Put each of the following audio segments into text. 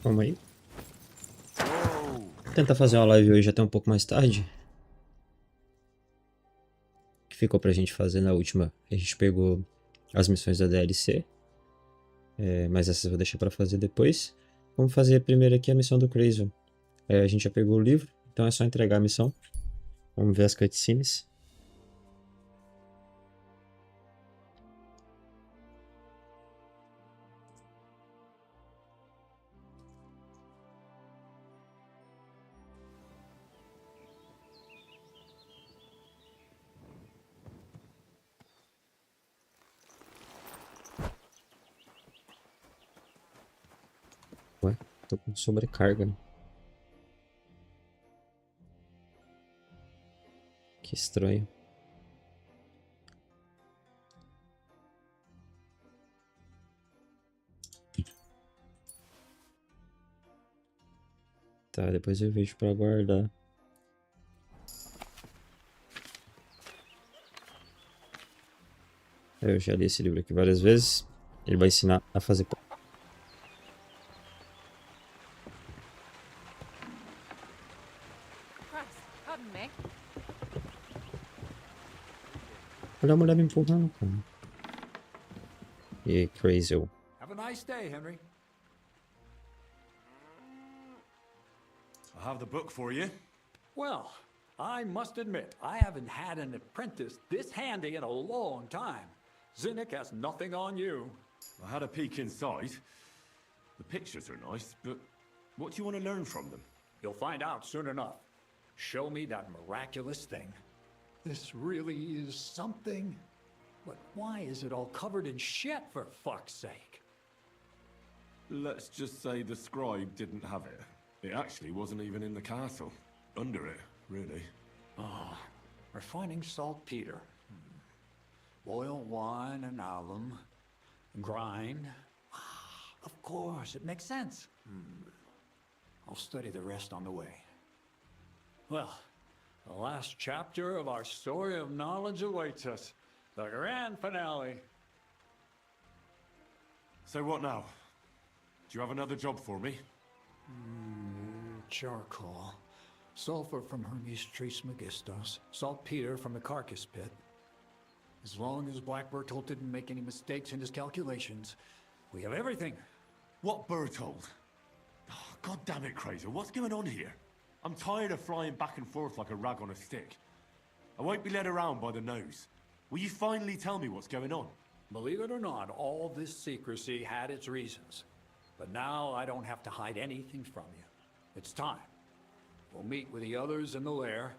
Calma aí. Vou tentar fazer uma live hoje até um pouco mais tarde. Que ficou pra gente fazer na última. A gente pegou as missões da DLC. Mas essas eu vou deixar pra fazer depois. Vamos fazer primeiro aqui a missão do Crazy. A gente já pegou o livro, então é só entregar a missão. Vamos ver as cutscenes. Ué, tô com sobrecarga, né? Que estranho. Tá, depois eu vejo pra guardar. Eu já li esse livro aqui várias vezes. Ele vai ensinar a fazer... Olha a mulher me empurrando, cara. E Crazy. Have a nice day, Henry. I have the book for you. Well, I must admit, I haven't had an apprentice this handy in a long time. Zinnik has nothing on you. I had a peek inside. The pictures are nice, but what do you want to learn from them? You'll find out soon enough. Show me that miraculous thing. This really is something. But why is it all covered in shit, for fuck's sake? Let's just say the scribe didn't have it. It actually wasn't even in the castle. Under it, really. Oh, refining saltpeter. Boil wine and alum. Grind. Of course, it makes sense. I'll study the rest on the way. Well, the last chapter of our story of knowledge awaits us. The grand finale. So what now? Do you have another job for me? Charcoal. Sulfur from Hermes Trismegistos. Saltpeter from the carcass pit. As long as Black Bertolt didn't make any mistakes in his calculations, we have everything. What Bertold? Oh, God damn it, Crazer, what's going on here? I'm tired of flying back and forth like a rag on a stick. I won't be led around by the nose. Will you finally tell me what's going on? Believe it or not, all this secrecy had its reasons. But now I don't have to hide anything from you. It's time. We'll meet with the others in the lair,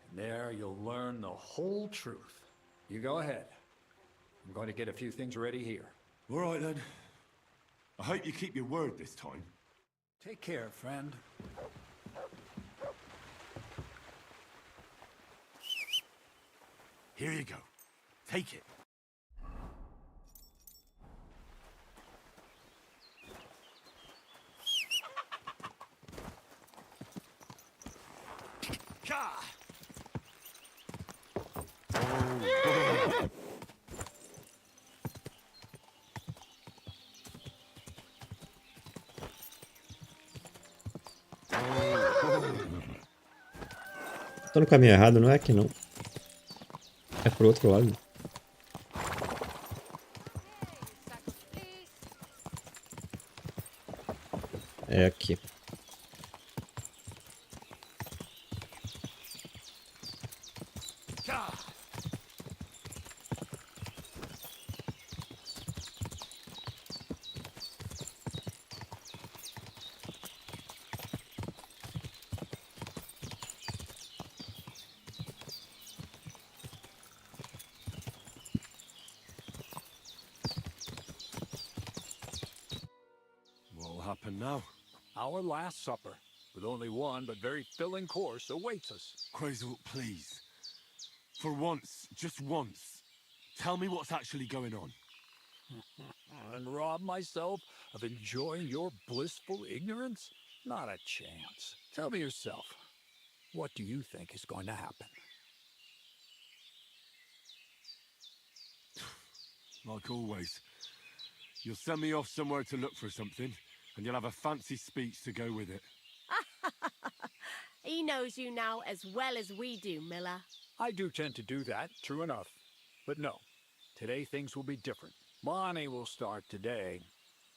and there you'll learn the whole truth. You go ahead. I'm going to get a few things ready here. All right, then. I hope you keep your word this time. Take care, friend. Here you go. Take it. Tô no caminho errado, não é aqui não. É pro outro lado. É aqui. What'll happen now? Our last supper, with only one but very filling course, awaits us. Crazel, please. For once, just once, tell me what's actually going on. And rob myself of enjoying your blissful ignorance? Not a chance. Tell me yourself, what do you think is going to happen? Like always. You'll send me off somewhere to look for something, And you'll have a fancy speech to go with it. He knows you now as well as we do, Miller. I do tend to do that, true enough. But no, today things will be different. Bonnie will start today.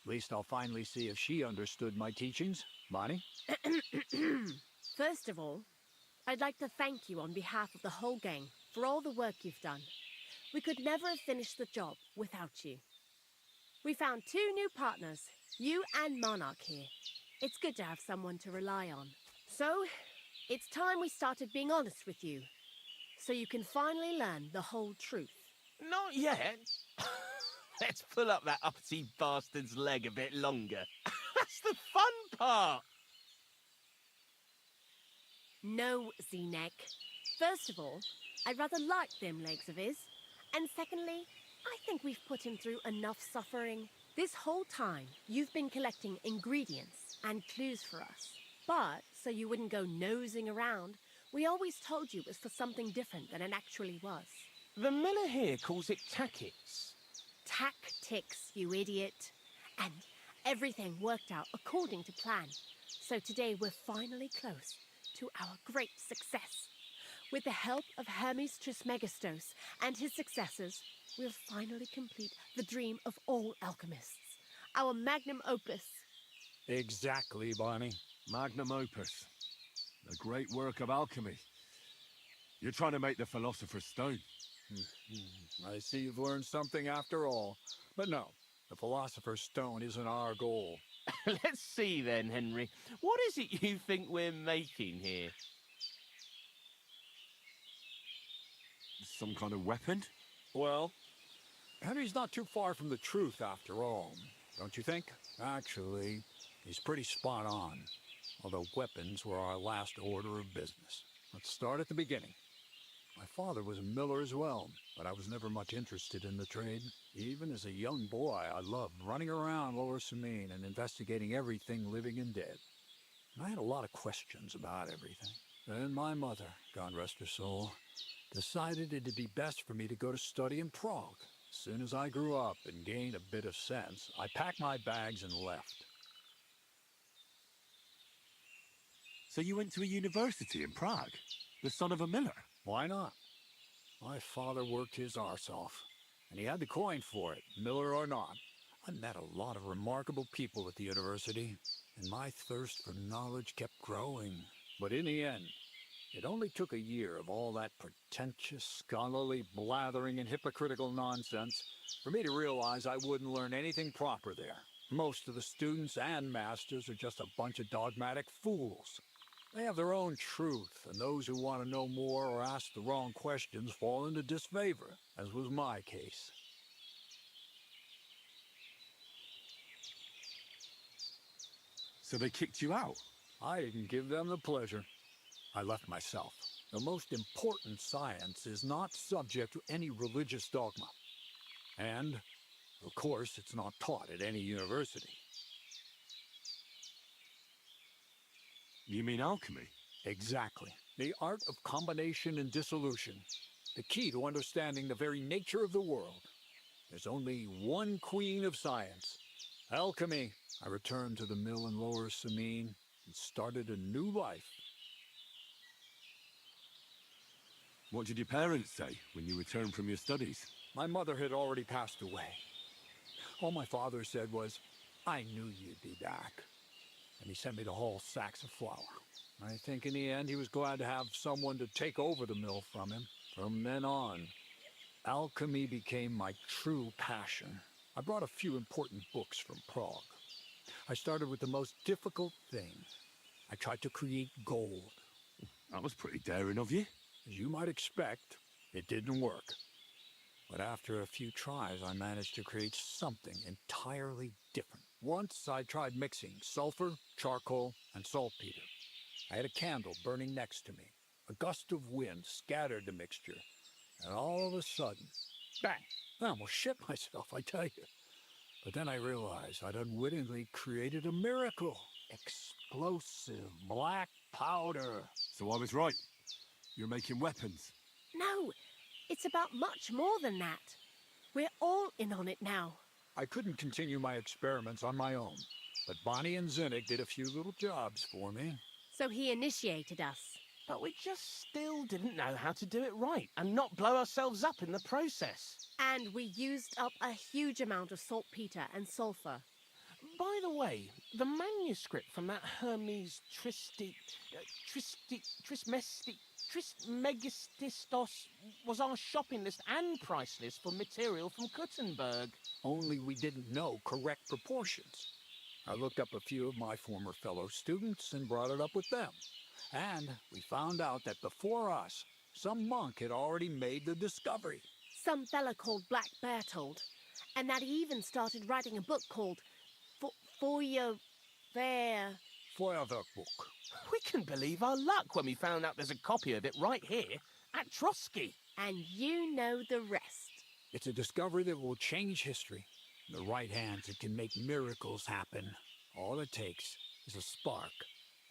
At least I'll finally see if she understood my teachings. Bonnie? First of all, I'd like to thank you on behalf of the whole gang for all the work you've done. We could never have finished the job without you. We found 2 new partners, you and Monarch here. It's good to have someone to rely on. So, it's time we started being honest with you, so you can finally learn the whole truth. Not yet. Let's pull up that uppity bastard's leg a bit longer. That's the fun part. No, Z-Neck. First of all, I'd rather like them legs of his. And secondly, I think we've put him through enough suffering. This whole time, you've been collecting ingredients and clues for us. But, so you wouldn't go nosing around, we always told you it was for something different than it actually was. The miller here calls it tactics. Tactics, you idiot. And everything worked out according to plan. So today we're finally close to our great success. With the help of Hermes Trismegistos and his successors, we'll finally complete the dream of all alchemists. Our magnum opus. Exactly, Bonnie. Magnum opus. The great work of alchemy. You're trying to make the Philosopher's Stone. I see you've learned something after all. But no, the Philosopher's Stone isn't our goal. Let's see then, Henry. What is it you think we're making here? Some kind of weapon? Well, Henry's not too far from the truth after all, don't you think? Actually, he's pretty spot on. Although weapons were our last order of business. Let's start at the beginning. My father was a miller as well, but I was never much interested in the trade. Even as a young boy, I loved running around Lower Samine and investigating everything living and dead. And I had a lot of questions about everything. Then my mother, God rest her soul, decided it'd be best for me to go to study in Prague. As soon as I grew up and gained a bit of sense, I packed my bags and left. So you went to a university in Prague? The son of a miller? Why not? My father worked his arse off, and he had the coin for it, miller or not. I met a lot of remarkable people at the university, and my thirst for knowledge kept growing. But in the end, it only took a year of all that pretentious, scholarly blathering and hypocritical nonsense for me to realize I wouldn't learn anything proper there. Most of the students and masters are just a bunch of dogmatic fools. They have their own truth, and those who want to know more or ask the wrong questions fall into disfavor, as was my case. So they kicked you out? I didn't give them the pleasure. I left myself. The most important science is not subject to any religious dogma. And, of course, it's not taught at any university. You mean alchemy? Exactly. The art of combination and dissolution. The key to understanding the very nature of the world. There's only one queen of science. Alchemy. I returned to the mill in Lower Samine and started a new life. What did your parents say when you returned from your studies? My mother had already passed away. All my father said was, "I knew you'd be back." And he sent me to haul sacks of flour. I think in the end he was glad to have someone to take over the mill from him. From then on, alchemy became my true passion. I brought a few important books from Prague. I started with the most difficult thing. I tried to create gold. That was pretty daring of you. As you might expect, it didn't work. But after a few tries, I managed to create something entirely different. Once I tried mixing sulfur, charcoal, and saltpeter. I had a candle burning next to me. A gust of wind scattered the mixture, and all of a sudden, bang! I almost shit myself, I tell you. But then I realized I'd unwittingly created a miracle. Explosive black powder. So I was right. You're making weapons. No, it's about much more than that. We're all in on it now. I couldn't continue my experiments on my own. but Bonnie and Zinnik did a few little jobs for me. So he initiated us. But we just still didn't know how to do it right and not blow ourselves up in the process. And we used up a huge amount of saltpeter and sulfur. By the way, the manuscript from that Hermes Trismegistos was our shopping list and price list for material from Gutenberg. Only we didn't know correct proportions. I looked up a few of my former fellow students and brought it up with them. And we found out that before us, some monk had already made the discovery. Some fella called Black Bertold. And that he even started writing a book called Feuerwehr. Feuerwerk book. We can believe our luck when we found out there's a copy of it right here at Trotsky. And you know the rest. It's a discovery that will change history. In the right hands, it can make miracles happen. All it takes is a spark,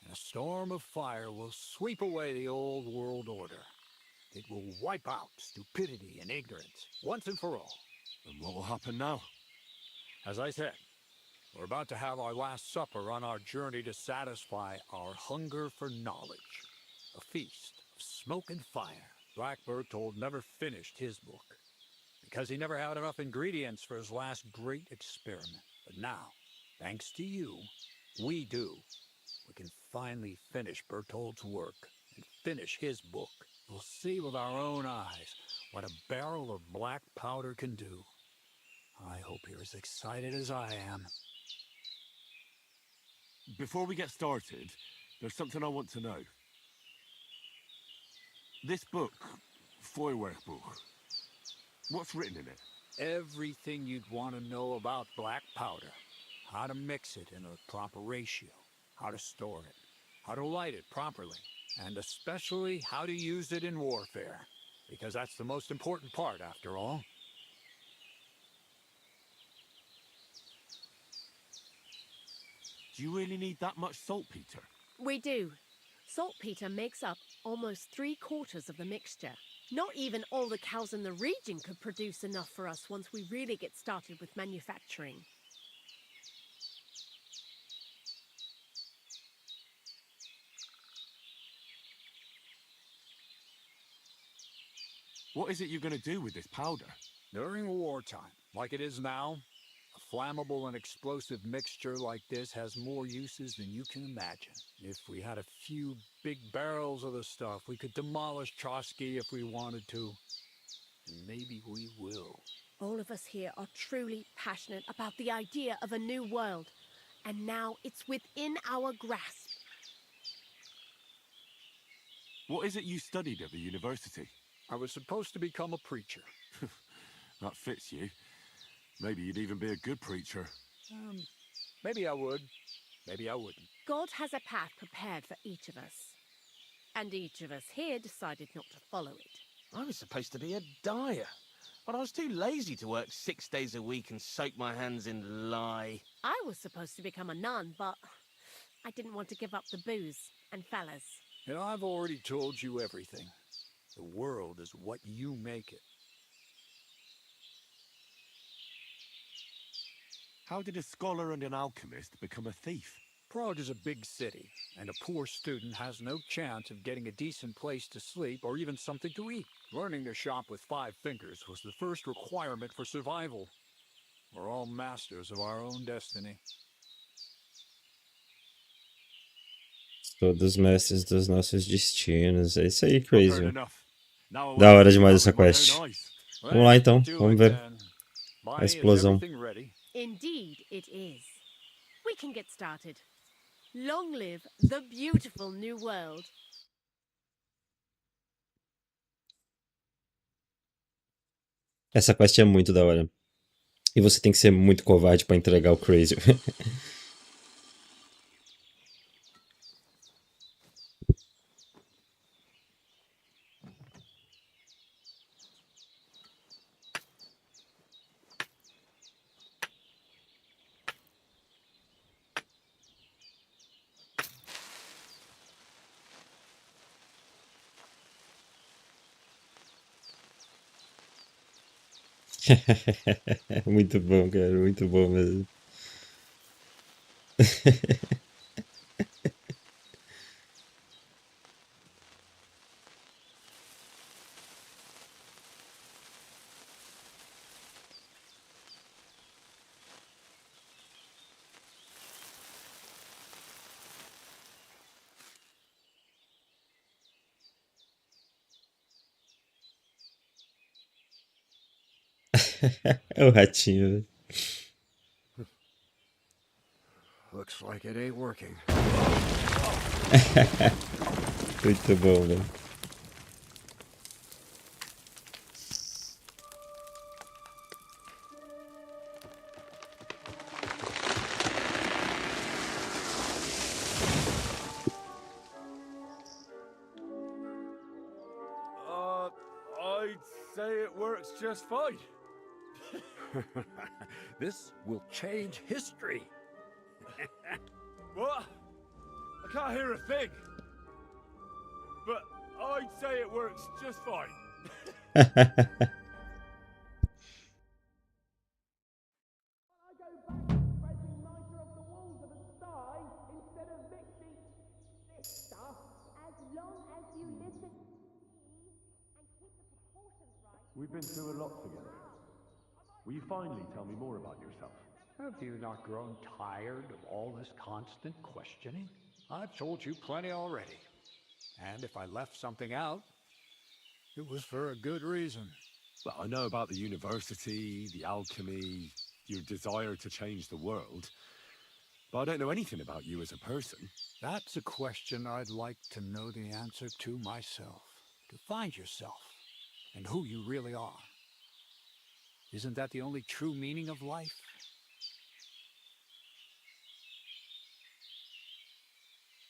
and a storm of fire will sweep away the old world order. It will wipe out stupidity and ignorance, once and for all. And what will happen now? As I said, we're about to have our last supper on our journey to satisfy our hunger for knowledge. A feast of smoke and fire. Black Bertold never finished his book, because he never had enough ingredients for his last great experiment. But now, thanks to you, we do. We can finally finish Bertold's work and finish his book. We'll see with our own eyes what a barrel of black powder can do. I hope you're as excited as I am. Before we get started, there's something I want to know. This book, Feuerwerk book, what's written in it? Everything you'd want to know about black powder. How to mix it in a proper ratio. How to store it. How to light it properly. And especially how to use it in warfare. Because that's the most important part, after all. Do you really need that much saltpeter? We do. Saltpeter makes up almost 3/4 of the mixture. Not even all the cows in the region could produce enough for us once we really get started with manufacturing. What is it you're going to do with this powder? During wartime, like it is now, a flammable and explosive mixture like this has more uses than you can imagine. If we had a few big barrels of the stuff, we could demolish Trotsky if we wanted to. And maybe we will. All of us here are truly passionate about the idea of a new world. And now it's within our grasp. What is it you studied at the university? I was supposed to become a preacher. That fits you. Maybe you'd even be a good preacher. Maybe I would. Maybe I wouldn't. God has a path prepared for each of us. And each of us here decided not to follow it. I was supposed to be a dyer, but I was too lazy to work 6 days a week and soak my hands in lye. I was supposed to become a nun, but I didn't want to give up the booze and fellas. And I've already told you everything. The world is what you make it. How did a scholar and an alchemist become a thief? Prague is a big city, and a poor student has no chance of getting a decent place to sleep or even something to eat. Learning to shop with 5 fingers was the first requirement for survival. We're all masters of our own destiny. Todos mestres dos nossos destinos. É isso aí, I've Crazy. heard enough. Now I Da want hora to demais see essa it with my quest. own eyes. Vamos lá então, Do vamos it ver then. Bonnie, a is explosão. everything ready? Indeed, it is. We can get started. Long live the beautiful new world. Essa quest é muito da hora. E você tem que ser muito covarde pra entregar o Crazy. Muito bom, cara. Muito bom mesmo. É o ratinho. Looks like it ain't working. Muito bom, velho. I'd say it works just fine. This will change history. What? I can't hear a thing. But I'd say it works just fine. We've been through a lot together. Will you finally tell me more about yourself? Have you not grown tired of all this constant questioning? I've told you plenty already. And if I left something out, it was for a good reason. Well, I know about the university, the alchemy, your desire to change the world. But I don't know anything about you as a person. That's a question I'd like to know the answer to myself. To find yourself and who you really are. Isn't that the only true meaning of life?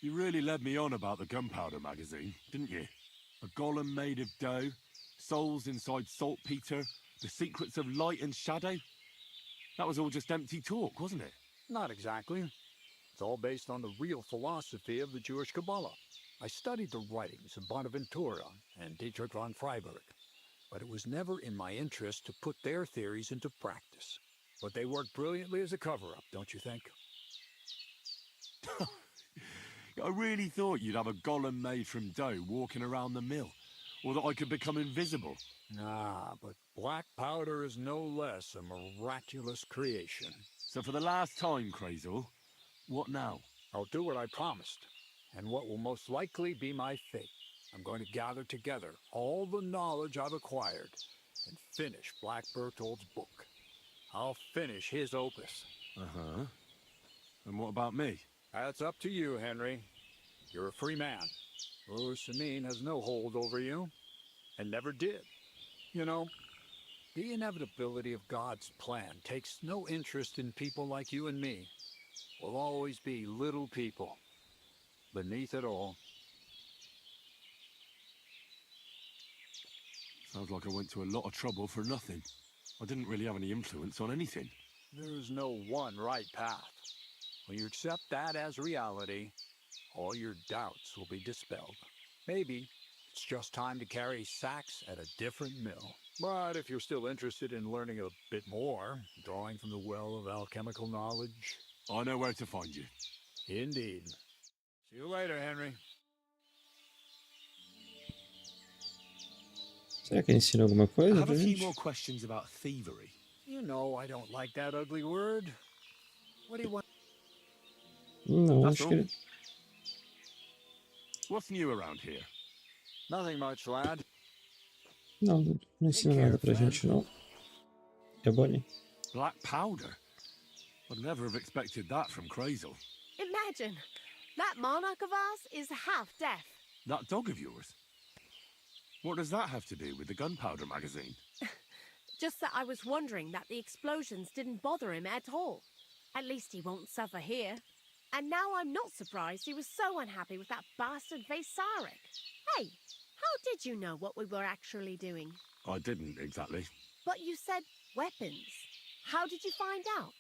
You really led me on about the gunpowder magazine, didn't you? A golem made of dough, souls inside saltpeter, the secrets of light and shadow. That was all just empty talk, wasn't it? Not exactly. It's all based on the real philosophy of the Jewish Kabbalah. I studied the writings of Bonaventura and Dietrich von Freiburg, but it was never in my interest to put their theories into practice. But they work brilliantly as a cover-up, don't you think? I really thought you'd have a golem made from dough walking around the mill, or that I could become invisible. Ah, but black powder is no less a miraculous creation. So for the last time, Crazel, what now? I'll do what I promised, and what will most likely be my fate. I'm going to gather together all the knowledge I've acquired and finish Black Bertold's book. I'll finish his opus. Uh-huh. And what about me? That's up to you, Henry. You're a free man. Ursamine has no hold over you, and never did. You know, the inevitability of God's plan takes no interest in people like you and me. We'll always be little people, beneath it all. Sounds like I went to a lot of trouble for nothing. I didn't really have any influence on anything. There's no one right path. When you accept that as reality, all your doubts will be dispelled. Maybe it's just time to carry sacks at a different mill. But if you're still interested in learning a bit more, drawing from the well of alchemical knowledge... I know where to find you. Indeed. See you later, Henry. Será que ele ensina alguma I coisa have pra a few gente? more questions about thievery. You know I don't like that ugly word. What do you want? Não, That's acho que all. ele... What's new around here? Nothing much, lad. Não, não ensina nada pra gente, não. É Bonnie. Black powder? I'd never have expected that from Crazel. Imagine, that monarch of ours is half deaf. That dog of yours? What does that have to do with the gunpowder magazine? Just that I was wondering that the explosions didn't bother him at all. At least he won't suffer here. And now I'm not surprised he was so unhappy with that bastard Vasarek. Hey, how did you know what we were actually doing? I didn't exactly. But you said weapons. How did you find out?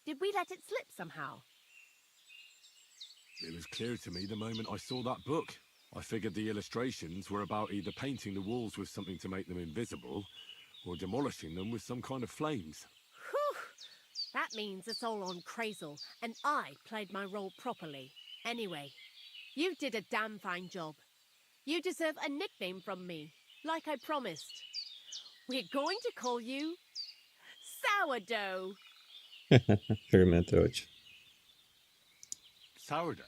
Did we let it slip somehow? It was clear to me the moment I saw that book. I figured the illustrations were about either painting the walls with something to make them invisible, or demolishing them with some kind of flames. Whew! That means it's all on Crazel, and I played my role properly. Anyway, you did a damn fine job. You deserve a nickname from me, like I promised. We're going to call you Sourdough. Fermento é ótimo. Sourdough?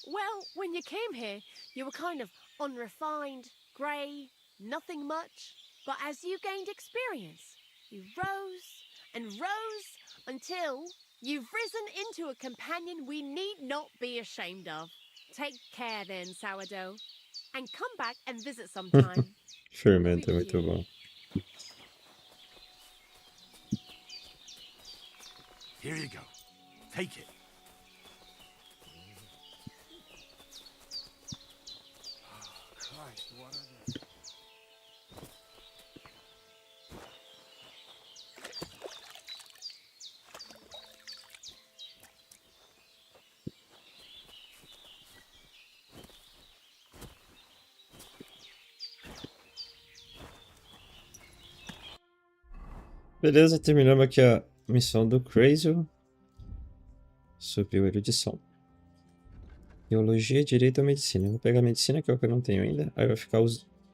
Well, when you came here, you were kind of unrefined, grey, nothing much. But as you gained experience, you rose and rose until you've risen into a companion we need not be ashamed of. Take care then, Sourdough. And come back and visit sometime. Fermento é muito bom. Here you go. Take it. Christ, what are they? Beleza, terminamos aqui a missão do Crazy. Subiu a erudição. Biologia, Direito ou Medicina. Eu vou pegar Medicina, que é o que eu não tenho ainda. Aí vai ficar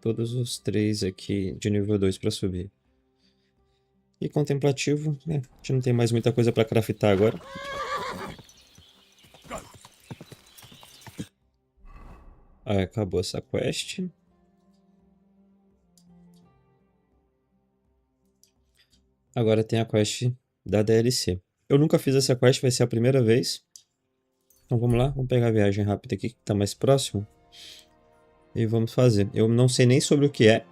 todos os 3 aqui de nível 2 para subir. E Contemplativo, a gente não tem mais muita coisa para craftar agora. Aí acabou essa quest. Agora tem a quest da DLC. Eu nunca fiz essa quest, vai ser a primeira vez. Então vamos lá, vamos pegar a viagem rápida aqui, que está mais próximo. E vamos fazer. Eu não sei nem sobre o que é.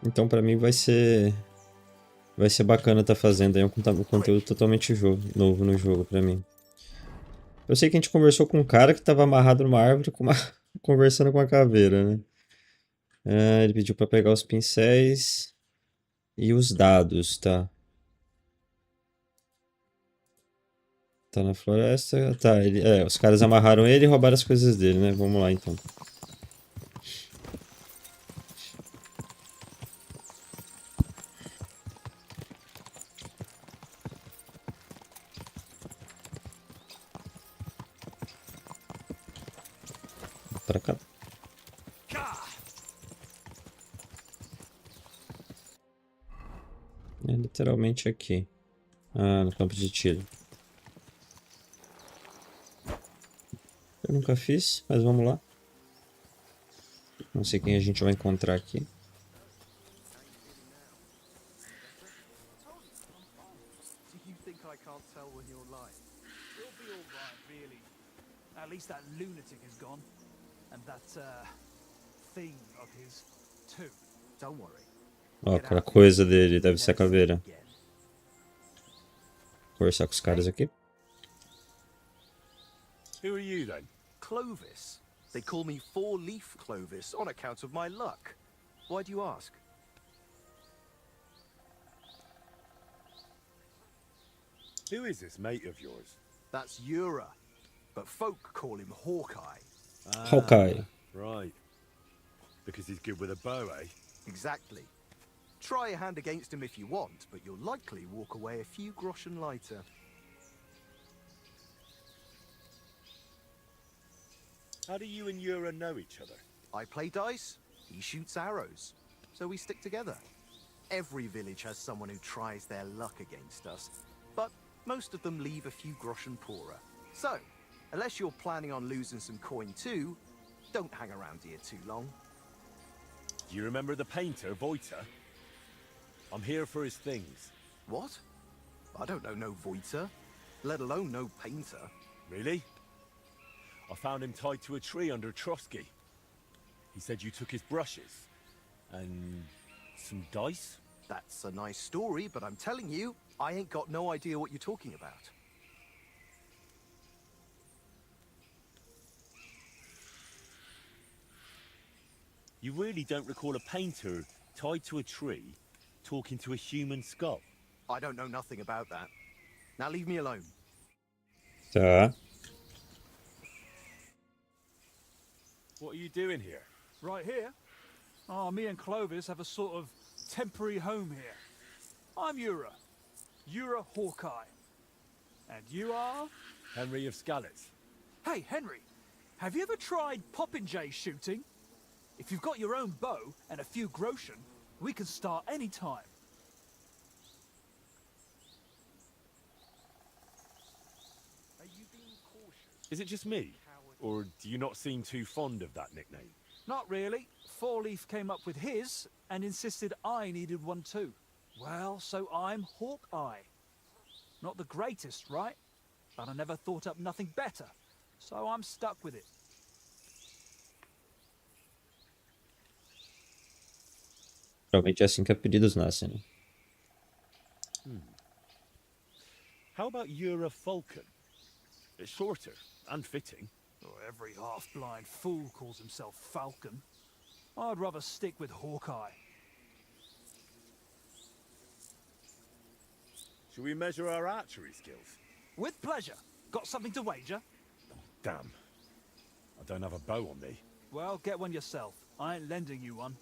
Então para mim vai ser bacana estar fazendo. É um conteúdo totalmente novo no jogo para mim. Eu sei que a gente conversou com um cara que estava amarrado numa árvore conversando com a caveira, né? Ele pediu para pegar os pincéis e os dados, tá? Tá na floresta. Tá, os caras amarraram ele e roubaram as coisas dele, né? Vamos lá então. Pra cá. É literalmente aqui. No campo de tiro. Eu nunca fiz, mas vamos lá. Não sei quem a gente vai encontrar aqui. Do you think I can't tell when you're lying? You'll be all right, really. At least that lunatic is gone. And that, thing of his, too. Don't worry. Ó, aquela coisa dele deve ser a caveira. Conversar com os caras aqui. Who are you then? Clovis. They call me Four-Leaf Clovis on account of my luck. Why do you ask? Who is this mate of yours? That's Ura, but folk call him Hawkeye. Hawkeye. Right. Because he's good with a bow, eh? Exactly. Try a hand against him if you want, but you'll likely walk away a few groschen lighter. How do you and Yura know each other? I play dice, he shoots arrows, so we stick together. Every village has someone who tries their luck against us, but most of them leave a few groschen poorer. So, unless you're planning on losing some coin too, don't hang around here too long. Do you remember the painter, Voiter? I'm here for his things. What? I don't know no Voiter, let alone no painter. Really? I found him tied to a tree under Trotsky. He said you took his brushes. And some dice? That's a nice story, but I'm telling you, I ain't got no idea what you're talking about. You really don't recall a painter tied to a tree talking to a human skull? I don't know nothing about that. Now leave me alone. Tá. What are you doing here? Right here? Oh, me and Clovis have a sort of temporary home here. I'm Ura. Ura Hawkeye. And you are? Henry of Skalitz. Hey, Henry, have you ever tried popinjay shooting? If you've got your own bow and a few groschen, we can start any time. Are you being cautious? Is it just me? Or do you not seem too fond of that nickname? Not really. Four Leaf came up with his and insisted I needed one too. Well, so I'm Hawkeye. Not the greatest, right? But I never thought up nothing better, so I'm stuck with it. Provavelmente é assim que apelidos nascem, né? How about you're a falcon? It's shorter and fitting. Oh, every half-blind fool calls himself Falcon. I'd rather stick with Hawkeye. Shall we measure our archery skills? With pleasure. Got something to wager? Damn. I don't have a bow on me. Well, get one yourself. I ain't lending you one.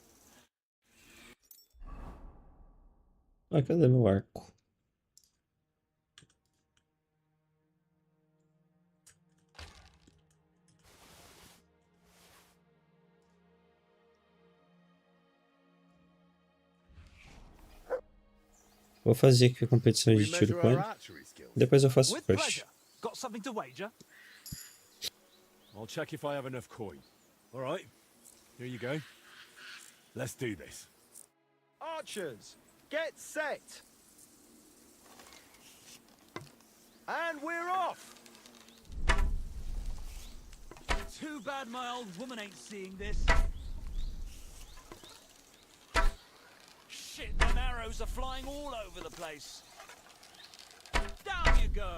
Ah, cadê meu arco? Vou fazer aqui a competição de tiro com ele. Depois eu faço With push. pleasure. Got something to wager? I'll check if I have enough coin. All right. Here you go. Let's do this. Archers, get set! And we're off! Too bad my old woman ain't seeing this. Shit, them arrows are flying all over the place. Down you go!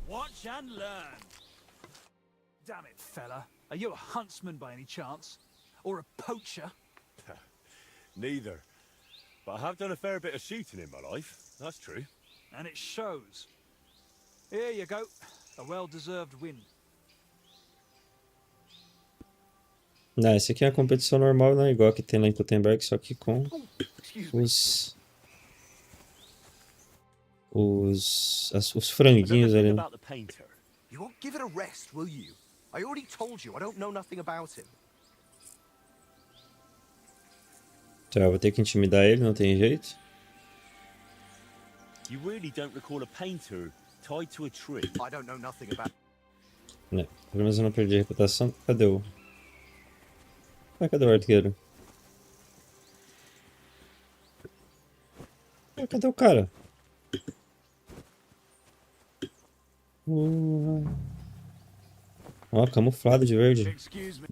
Watch and learn. Damn it, fella. Are you a huntsman by any chance? Or a poacher? Neither. But I have done a fair bit of shooting in my life. That's true. And it shows. Here you go. A well-deserved win. Não, esse aqui é a competição normal, né? Igual a que tem lá em Gutenberg, só que com os franguinhos ali. About the painter. You won't give it a rest, will you? I already told you I don't know nothing about him. Tá, eu vou ter que intimidar ele, não tem jeito. You really don't recall a painter tied to a tree? I don't know nothing about... Né, pelo menos eu não perdi a reputação. Cadê o... Ah, cadê o arqueiro? Ah, cadê o cara? Ó, camuflado de verde. Excuse me.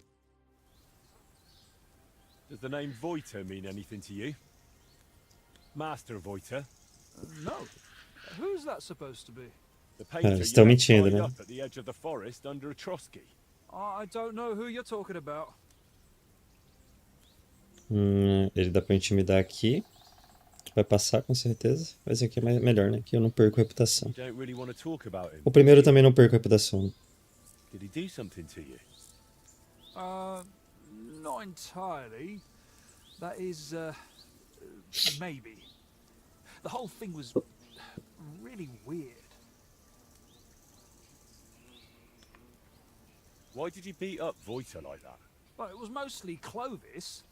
Does the name Voiter mean anything to you? Master Voiter? No. Who's that supposed to be? The painter you estão left mentindo, tied né? up at the edge of the forest under a trosky. I don't know who you're talking about. Ele dá pra intimidar aqui. Vai passar com certeza. Mas aqui é melhor, né? Que eu não perco a reputação. You don't really want to talk about him. O primeiro eu também não perco a reputação. Did he do something to you? Not entirely. That is, maybe. The whole thing was really weird. Why did you beat up Voiter like that? Well, it was mostly Clovis,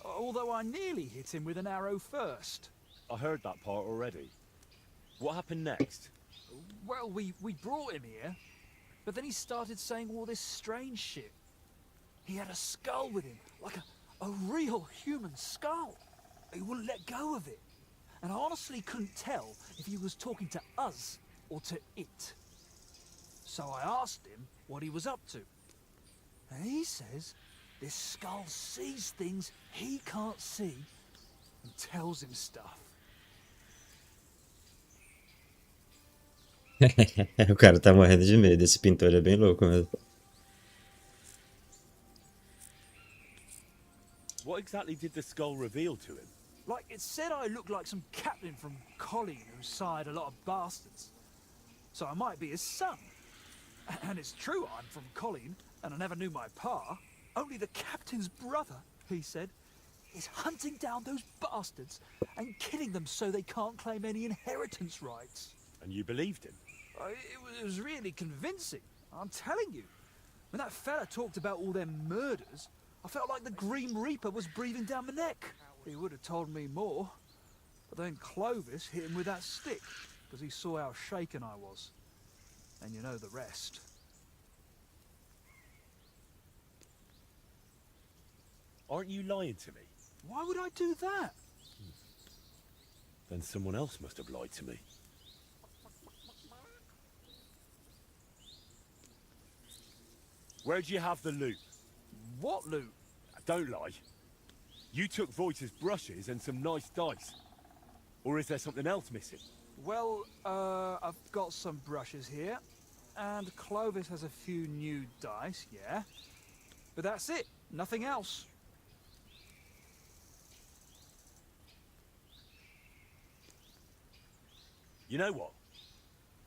although I nearly hit him with an arrow first. I heard that part already. What happened next? Well, we brought him here, but then he started saying all this strange shit. He had a skull with him, like a real human skull. He wouldn't let go of it. And I honestly couldn't tell if he was talking to us or to it. So I asked him what he was up to. And he says this skull sees things he can't see and tells him stuff. O cara tá morrendo de medo. Esse pintor é bem louco mesmo. What exactly did the skull reveal to him? Like, it said I looked like some captain from Colleen who sired a lot of bastards. So I might be his son. And it's true I'm from Colleen, and I never knew my pa. Only the captain's brother, he said. is hunting down those bastards and killing them so they can't claim any inheritance rights. And you believed him? It was really convincing, I'm telling you. When that fella talked about all them murders, I felt like the Grim Reaper was breathing down my neck. He would have told me more. But then Clovis hit him with that stick, because he saw how shaken I was. And you know the rest. Aren't you lying to me? Why would I do that? Then someone else must have lied to me. Where'd you have the loot? What loot? Don't lie. You took Voight's brushes and some nice dice. Or is there something else missing? Well, I've got some brushes here. And Clovis has a few new dice, yeah. But that's it. Nothing else. You know what?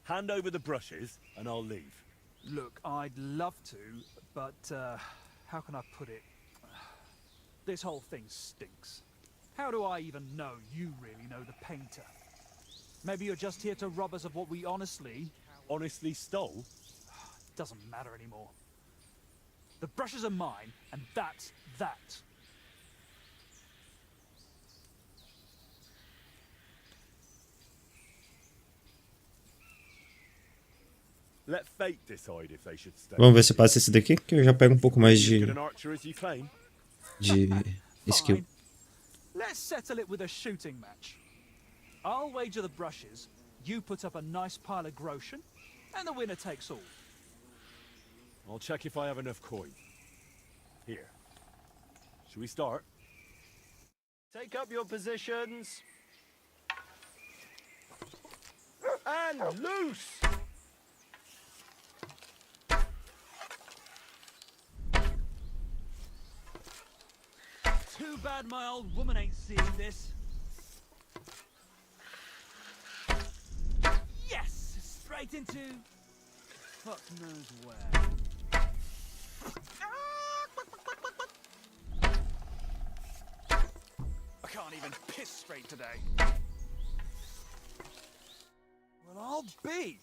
Hand over the brushes and I'll leave. Look, I'd love to, but how can I put it? This whole thing stinks. How do I even know you really know the painter? Maybe you're just here to rob us of what we honestly stole? Doesn't matter anymore. The brushes are mine, and that's that. Let fate decide if they should stay. Vamos ver se passa esse daqui, que eu já pego um pouco mais You good an archer as you claim? de skill. Fine. Let's settle it with a shooting match. I'll wager the brushes, you put up a nice pile of groschen, and the winner takes all. I'll check if I have enough coin. Here. Should we start? Take up your positions. And loose! Too bad my old woman ain't seeing this. Yes! Straight into... fuck knows where. I can't even piss straight today. Well, I'll be.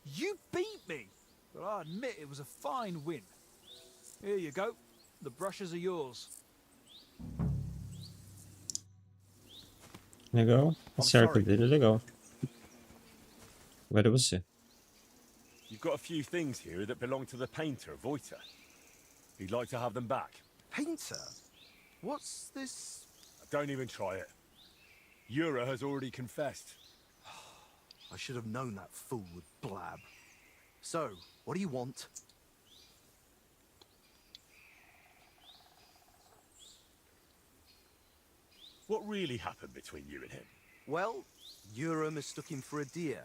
You beat me. But I admit it was a fine win. Here you go. The brushes are yours. Legal. Esse arco dele é legal. Agora é você. You've got a few things here that belong to the painter, Voita. He'd like to have them back. Painter? What's this? Don't even try it. Yura has already confessed. I should have known that fool would blab. So, what do you want? What really happened between you and him? Well, Yura mistook him for a deer.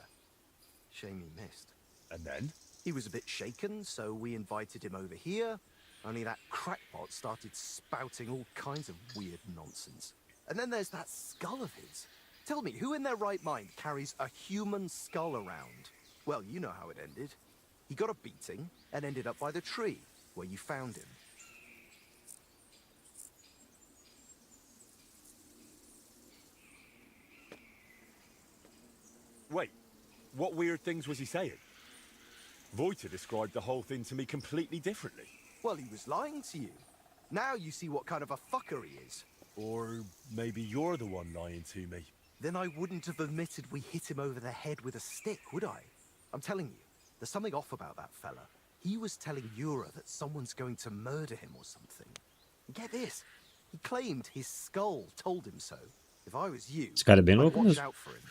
Shame he missed. And then? He was a bit shaken, so we invited him over here. Only that crackpot started spouting all kinds of weird nonsense. And then there's that skull of his. Tell me, who in their right mind carries a human skull around? Well, you know how it ended. He got a beating and ended up by the tree, where you found him. Wait, what weird things was he saying? Voita described the whole thing to me completely differently. Well, he was lying to you. Now you see what kind of a fucker he is. Or maybe you're the one lying to me. Then I wouldn't have admitted we hit him over the head with a stick, would I? I'm telling you, there's something off about that fella. He was telling Yura that someone's going to murder him or something. Get this, he claimed his skull told him so. If I was you, Esse cara é bem I'd louco watch mesmo. out for him.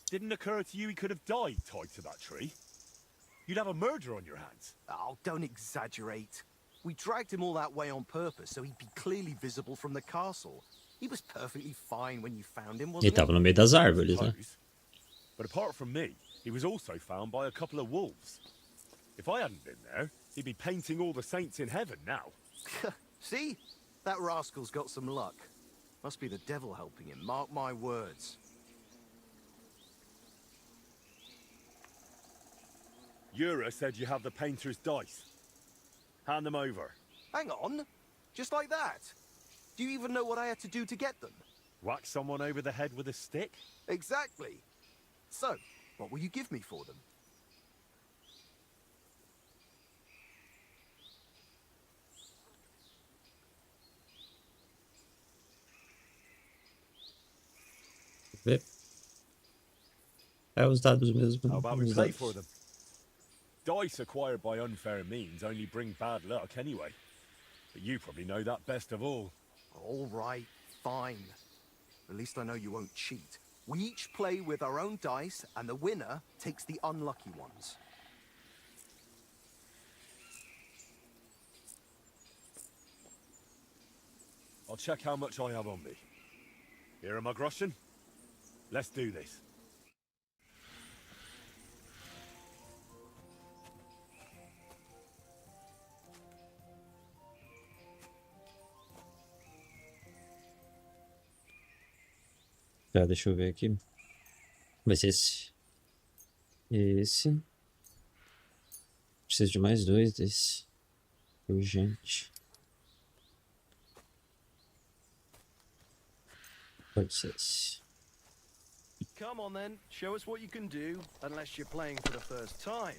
Didn't occur to you he could have died tied to that tree? You'd have a murder on your hands. Oh, don't exaggerate. We dragged him all that way on purpose so he'd be clearly visible from the castle. He was perfectly fine when you found him, Ele wasn't tava no meio das árvores, né? Suppose. But apart from me, he was also found by a couple of wolves. If I hadn't been there, he'd be painting all the saints in heaven now. See? That rascal's got some luck. Must be the devil helping him, mark my words. Yura said you have the painter's dice. Hand them over. Hang on. Just like that. Do you even know what I had to do to get them? Whack someone over the head with a stick? Exactly. So, what will you give me for them? Vê. É os dados mesmo. How about we Os play dados. for them? Dice acquired by unfair means only bring bad luck anyway. But you probably know that best of all. All right, fine. At least I know you won't cheat. We each play with our own dice, and the winner takes the unlucky ones. I'll check how much I have on me. Here am I, groschen? Let's do this. Tá, deixa eu ver aqui. Vai ser esse. Esse. Preciso de mais 2 desse. Urgente. Pode ser esse. Come on then, show us what you can do, unless you're playing for the first time.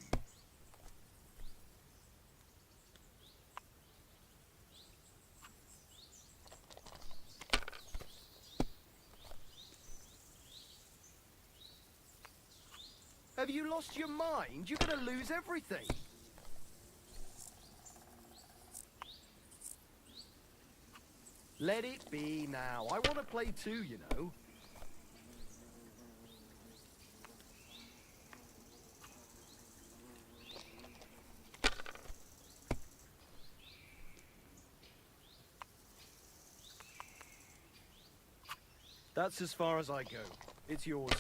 Have you lost your mind? You're gonna lose everything. Let it be now. I want to play too, you know. That's as far as I go. It's yours.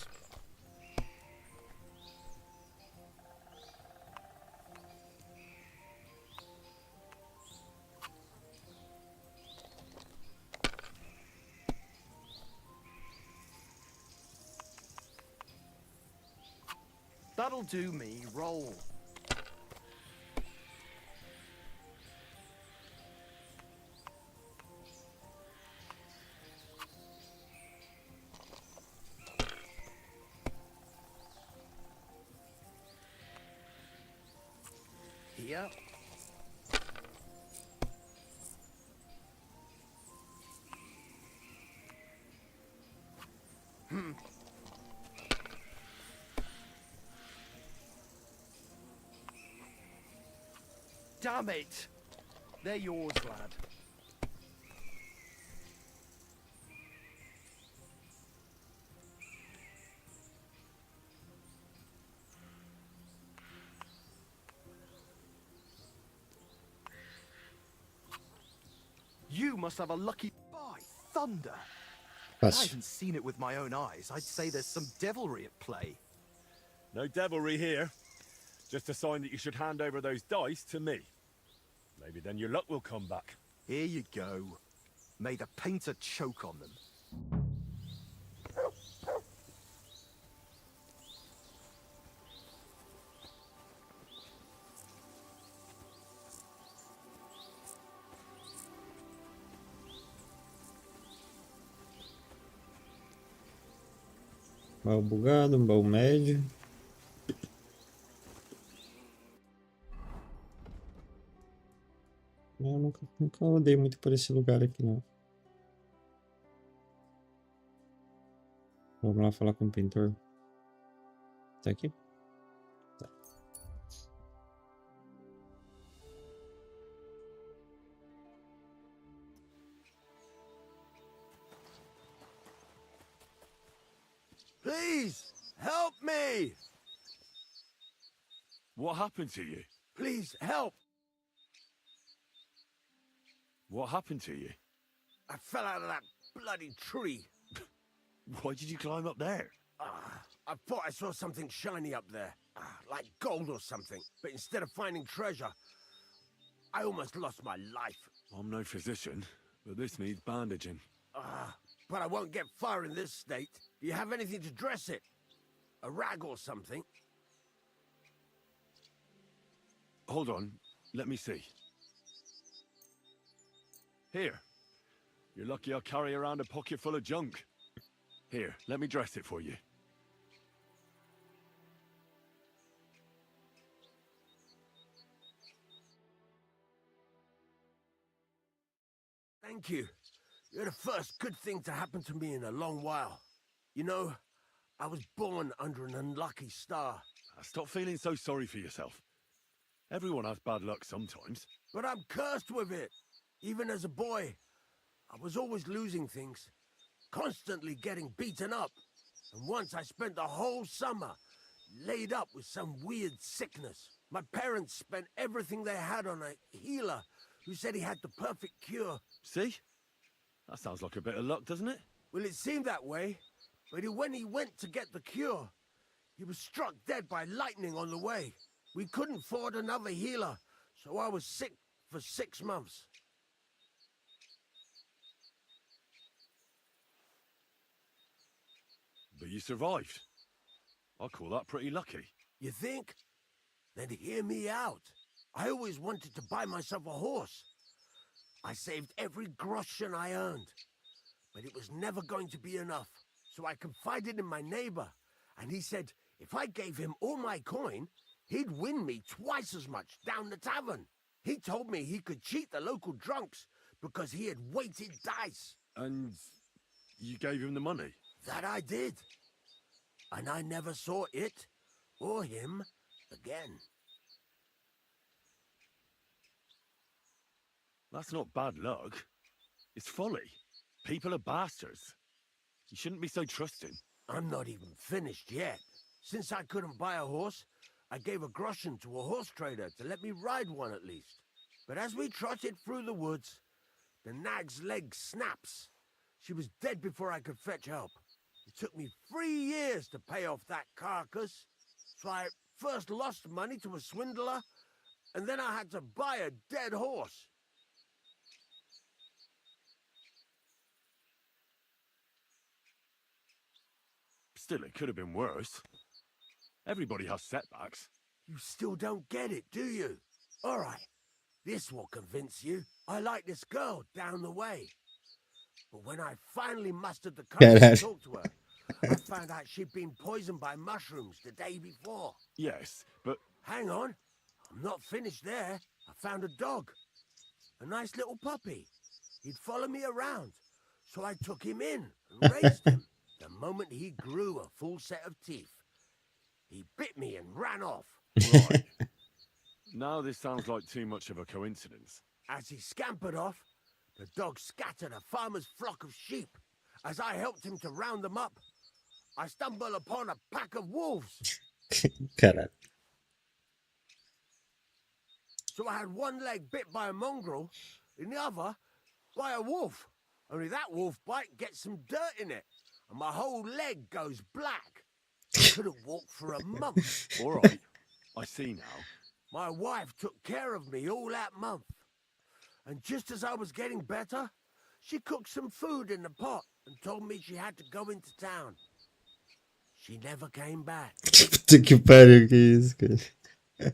That'll do me. Roll. Here. Damn it! They're yours, lad. You must have a lucky... By thunder! I Fácil. haven't seen it with my own eyes. I'd say there's some devilry at play. No devilry here. Just a sign that you should hand over those dice to me. Maybe then your luck will come back. Here you go. May the painter choke on them. Baú bugado, baú médio. Eu nunca rodei muito por esse lugar aqui, não. Vamos lá falar com o pintor. Tá aqui? Tá. Please, help me! What happened to you? Please, help! What happened to you? I fell out of that bloody tree. Why did you climb up there? I thought I saw something shiny up there, like gold or something. But instead of finding treasure, I almost lost my life. I'm no physician, but this needs bandaging. But I won't get far in this state. Do you have anything to dress it? A rag or something? Hold on, let me see. Here. You're lucky I carry around a pocket full of junk. Here, let me dress it for you. Thank you. You're the first good thing to happen to me in a long while. You know, I was born under an unlucky star. Stop feeling so sorry for yourself. Everyone has bad luck sometimes. But I'm cursed with it. Even as a boy, I was always losing things. Constantly getting beaten up. And once I spent the whole summer laid up with some weird sickness. My parents spent everything they had on a healer who said he had the perfect cure. See? That sounds like a bit of luck, doesn't it? Well, it seemed that way. But when he went to get the cure, he was struck dead by lightning on the way. We couldn't afford another healer, so I was sick for 6 months. But you survived. I call that pretty lucky. You think? Then hear me out. I always wanted to buy myself a horse. I saved every groschen I earned. But it was never going to be enough. So I confided in my neighbor, and he said if I gave him all my coin, he'd win me twice as much down the tavern. He told me he could cheat the local drunks because he had weighted dice. And you gave him the money? That I did. And I never saw it or him again. That's not bad luck. It's folly. People are bastards. You shouldn't be so trusting. I'm not even finished yet. Since I couldn't buy a horse, I gave a groschen to a horse trader to let me ride one at least. But as we trotted through the woods, the nag's leg snaps. She was dead before I could fetch help. It took me 3 years to pay off that carcass. So I first lost money to a swindler, and then I had to buy a dead horse. Still, it could have been worse. Everybody has setbacks. You still don't get it, do you? All right, this will convince you. I like this girl down the way. But when I finally mustered the courage to talk to her, I found out she'd been poisoned by mushrooms the day before. Yes, but... Hang on, I'm not finished there. I found a dog. A nice little puppy. He'd follow me around, so I took him in and raised him. The moment he grew a full set of teeth, he bit me and ran off. Right. Now this sounds like too much of a coincidence. As he scampered off, the dog scattered a farmer's flock of sheep. As I helped him to round them up, I stumbled upon a pack of wolves. Caralho. So I had one leg bit by a mongrel, and the other by a wolf. Only that wolf bite gets some dirt in it, and my whole leg goes black. I couldn't walk for a month. All right, I see now. My wife took care of me all that month. And just as I was getting better, she cooked some food in the pot and told me she had to go into town. She never came back. Puta que pariu, que isso, cara.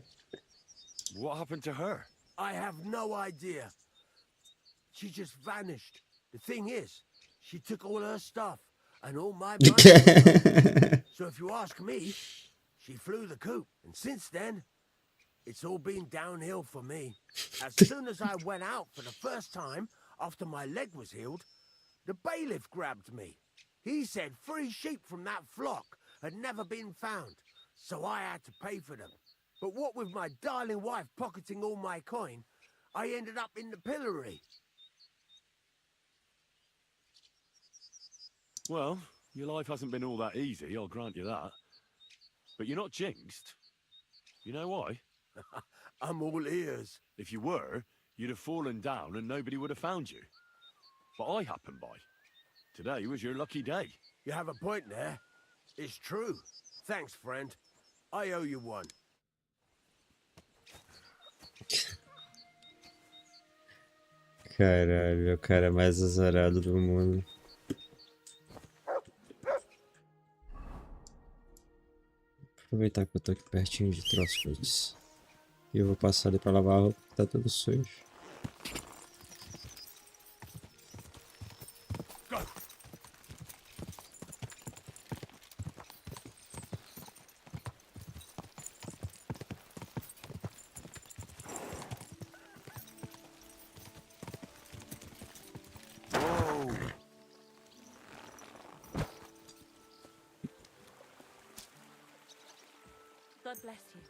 What happened to her? I have no idea. She just vanished. The thing is, she took all her stuff and all my money. So if you ask me, she flew the coop. And since then, it's all been downhill for me. As soon as I went out for the first time after my leg was healed, the bailiff grabbed me. He said 3 sheep from that flock had never been found, so I had to pay for them. But what with my darling wife pocketing all my coin, I ended up in the pillory. Well, your life hasn't been all that easy, I'll grant you that. But you're not jinxed. You know why? I'm all ears. If you were, you'd have fallen down and nobody would have found you. But I happened by. Today was your lucky day. You have a point there. It's true. Thanks, friend. I owe you one. Caralho, é o cara mais azarado do mundo. Aproveitar que eu tô aqui pertinho de Troços. E eu vou passar ali pra lavar a roupa que tá tudo sujo. God bless you.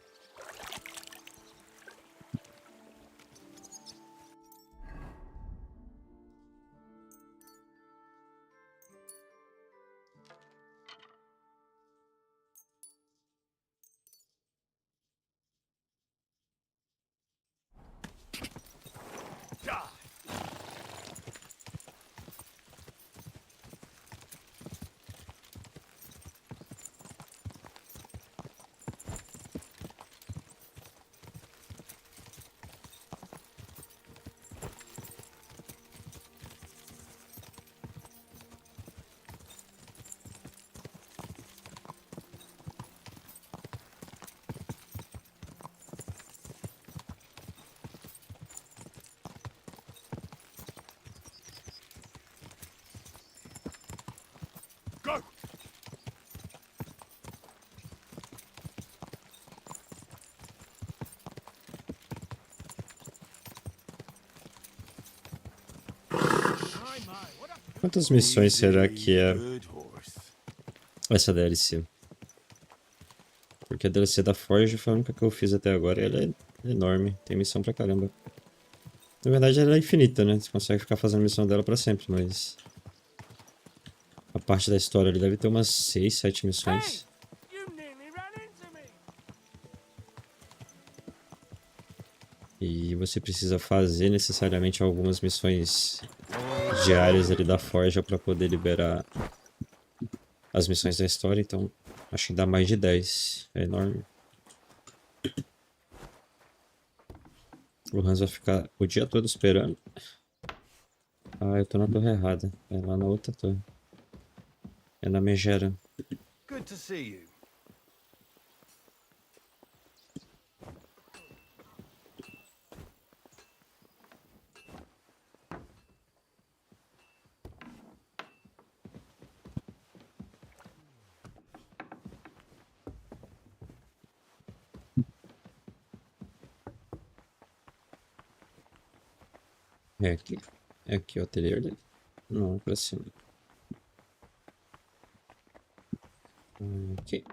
Go! Quantas missões será que é Good horse. essa DLC? Porque a DLC da Forge foi a única que eu fiz até agora e ela é enorme. Tem missão pra caramba. Na verdade ela é infinita, né? Você consegue ficar fazendo missão dela pra sempre, mas... A parte da história ali deve ter umas 6, 7 missões. You nearly ran into me. E você precisa fazer necessariamente algumas missões diárias ali da Forja pra poder liberar as missões da história, então acho que dá mais de 10. É enorme. O Hans vai ficar o dia todo esperando. Ah, eu tô na torre errada. É lá na outra torre. É na megera. Good to see you. É aqui. É aqui o ateliê dele. Não, é pra cima. Aqui.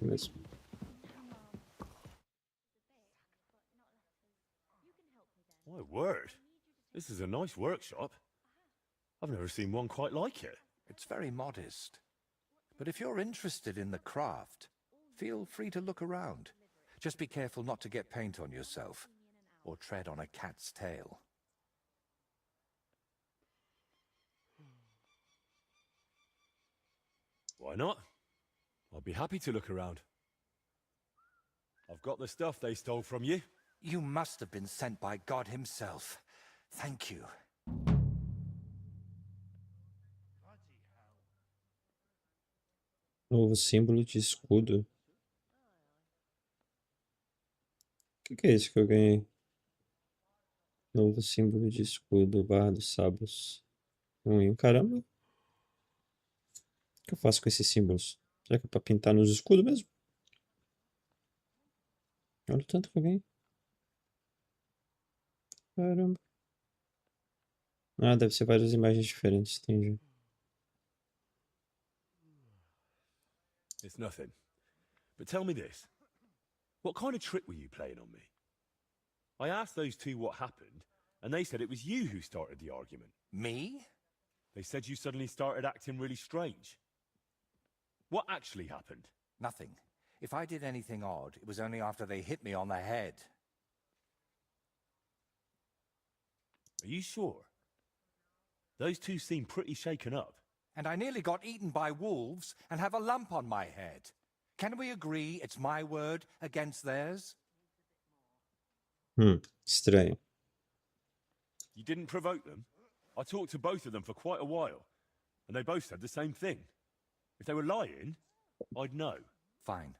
Mesmo. My word. This is a nice workshop. I've never seen one quite like it. It's very modest. But if you're interested in the craft, feel free to look around. Just be careful not to get paint on yourself, or tread on a cat's tail. Why not? I'd be happy to look around. I've got the stuff they stole from you. You must have been sent by God himself. Thank you. Novo símbolo de escudo. O que é isso que eu ganhei? Novo símbolo de escudo, barra dos sábios. Caramba. O que eu faço com esses símbolos? Será que é pra pintar nos escudos mesmo? Olha o tanto que eu ganhei. Caramba. Ah, deve ser várias imagens diferentes, entendi. It's nothing. But tell me this. What kind of trick were you playing on me? I asked those two what happened, and they said it was you who started the argument. Me? They said you suddenly started acting really strange. What actually happened? Nothing. If I did anything odd, it was only after they hit me on the head. Are you sure? Those two seem pretty shaken up. And I nearly got eaten by wolves and have a lump on my head. Can we agree it's my word against theirs? Estranho. You didn't provoke them? I talked to both of them for quite a while, and they both said the same thing. If they were lying, I'd know. Fine.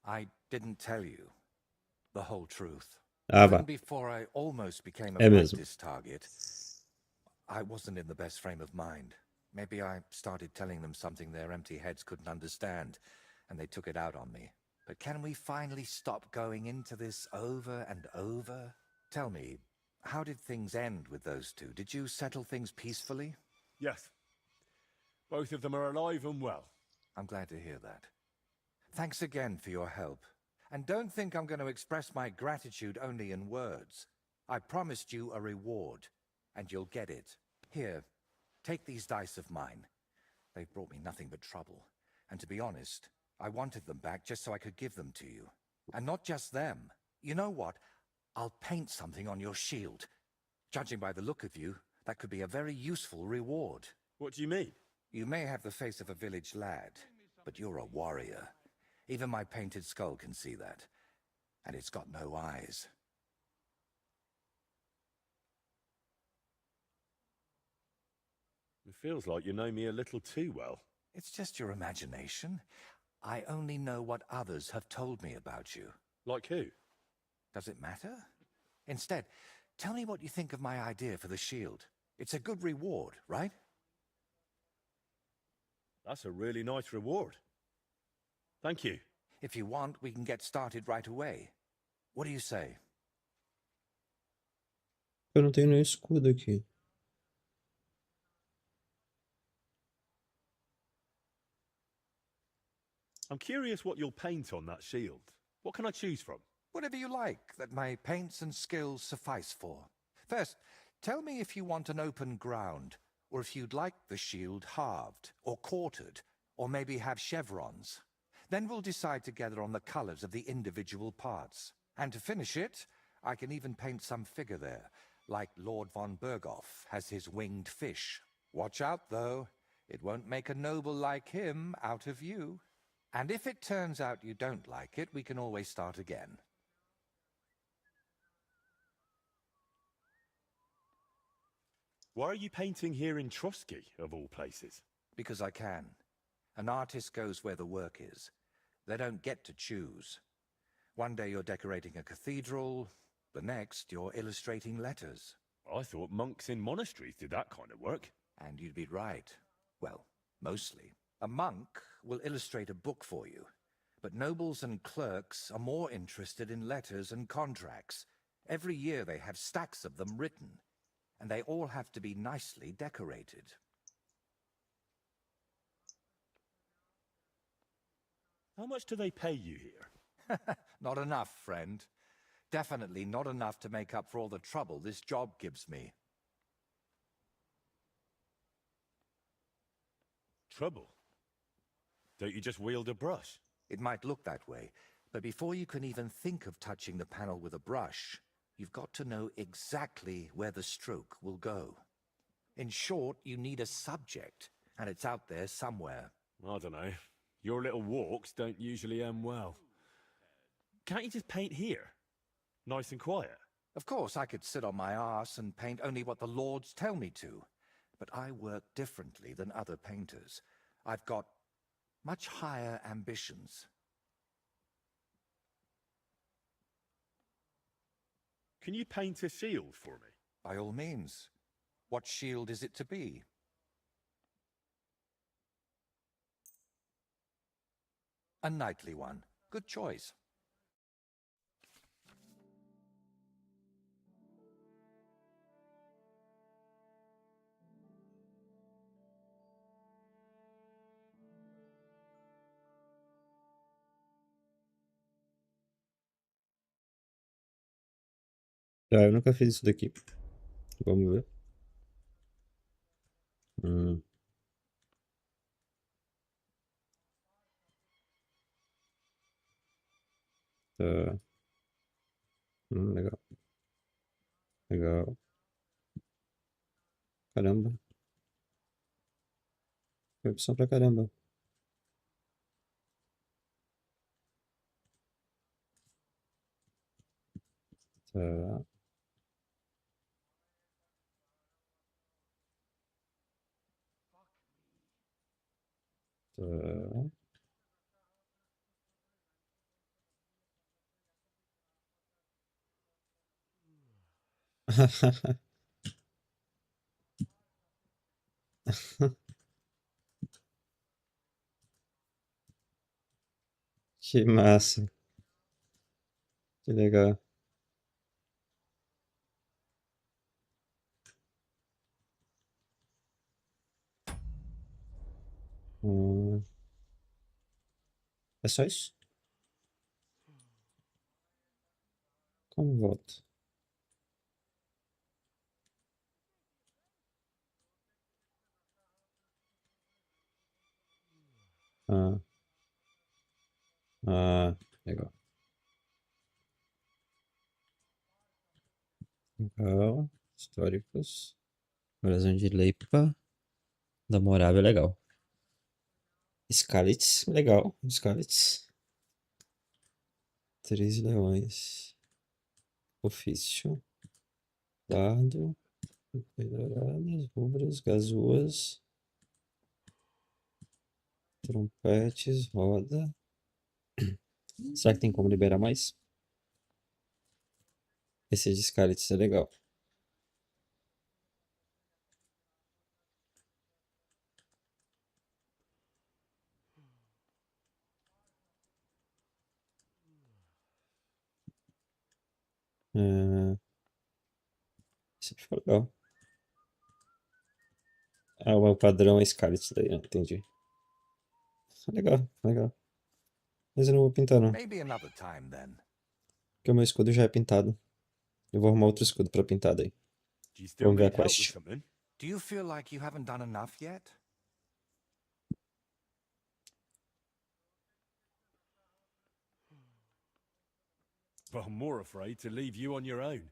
I didn't tell you the whole truth. Ah, Even vá. before I almost became a É mesmo. practice target, I wasn't in the best frame of mind. Maybe I started telling them something their empty heads couldn't understand, and they took it out on me. But can we finally stop going into this over and over? Tell me, how did things end with those two? Did you settle things peacefully? Yes. Both of them are alive and well. I'm glad to hear that. Thanks again for your help. And don't think I'm going to express my gratitude only in words. I promised you a reward, and you'll get it. Here, take these dice of mine. They've brought me nothing but trouble. And to be honest, I wanted them back just so I could give them to you. And not just them. You know what? I'll paint something on your shield. Judging by the look of you, that could be a very useful reward. What do you mean? You may have the face of a village lad, but you're a warrior. Even my painted skull can see that. And it's got no eyes. It feels like you know me a little too well. It's just your imagination. I only know what others have told me about you. Like who? Does it matter? Instead, tell me what you think of my idea for the shield. It's a good reward, right? That's a really nice reward. Thank you. If you want, we can get started right away. What do you say? Eu não tenho nenhum escudo aqui. I'm curious what you'll paint on that shield. What can I choose from? Whatever you like that my paints and skills suffice for. First, tell me if you want an open ground, or if you'd like the shield halved, or quartered, or maybe have chevrons. Then we'll decide together on the colors of the individual parts. And to finish it, I can even paint some figure there, like Lord von Berghoff has his winged fish. Watch out, though. It won't make a noble like him out of you. And if it turns out you don't like it, we can always start again. Why are you painting here in Trotsky, of all places? Because I can. An artist goes where the work is. They don't get to choose. One day you're decorating a cathedral, the next you're illustrating letters. I thought monks in monasteries did that kind of work. And you'd be right. Well, mostly. A monk will illustrate a book for you, but nobles and clerks are more interested in letters and contracts. Every year they have stacks of them written, and they all have to be nicely decorated. How much do they pay you here? Not enough, friend. Definitely not enough to make up for all the trouble this job gives me. Trouble? Don't you just wield a brush? It might look that way, but before you can even think of touching the panel with a brush, you've got to know exactly where the stroke will go. In short, you need a subject, and it's out there somewhere. I don't know. Your little walks don't usually end well. Can't you just paint here? Nice and quiet. Of course, I could sit on my arse and paint only what the lords tell me to, but I work differently than other painters. I've got much higher ambitions. Can you paint a shield for me? By all means. What shield is it to be? A knightly one. Good choice. Tá, eu nunca fiz isso daqui. Vamos ver. Tá. Legal. Legal. Caramba. Foi opção pra caramba. Tá. Tá. Que massa. Que legal. É só isso? Como volta? Ah, legal. Legal. Históricos. Brasão de Leipa. Da Morávia, legal. Skalitz, legal. Skalitz. 3 leões. Ofício. Dardo. Douradas, rubras, gazoas. Trompetes, roda. Será que tem como liberar mais? Esse de Skalitz é legal. Ah, esse ficou legal. Ah, o padrão é Skalitz daí, né? Entendi. Legal, legal. Mas eu não vou pintar não, Maybe another time then. porque o meu escudo já é pintado. Eu vou arrumar outro escudo pra pintar daí. Do you still Vamos ver a need help with quest. something? Do you feel like you haven't done enough yet? But I'm more afraid to leave you on your own.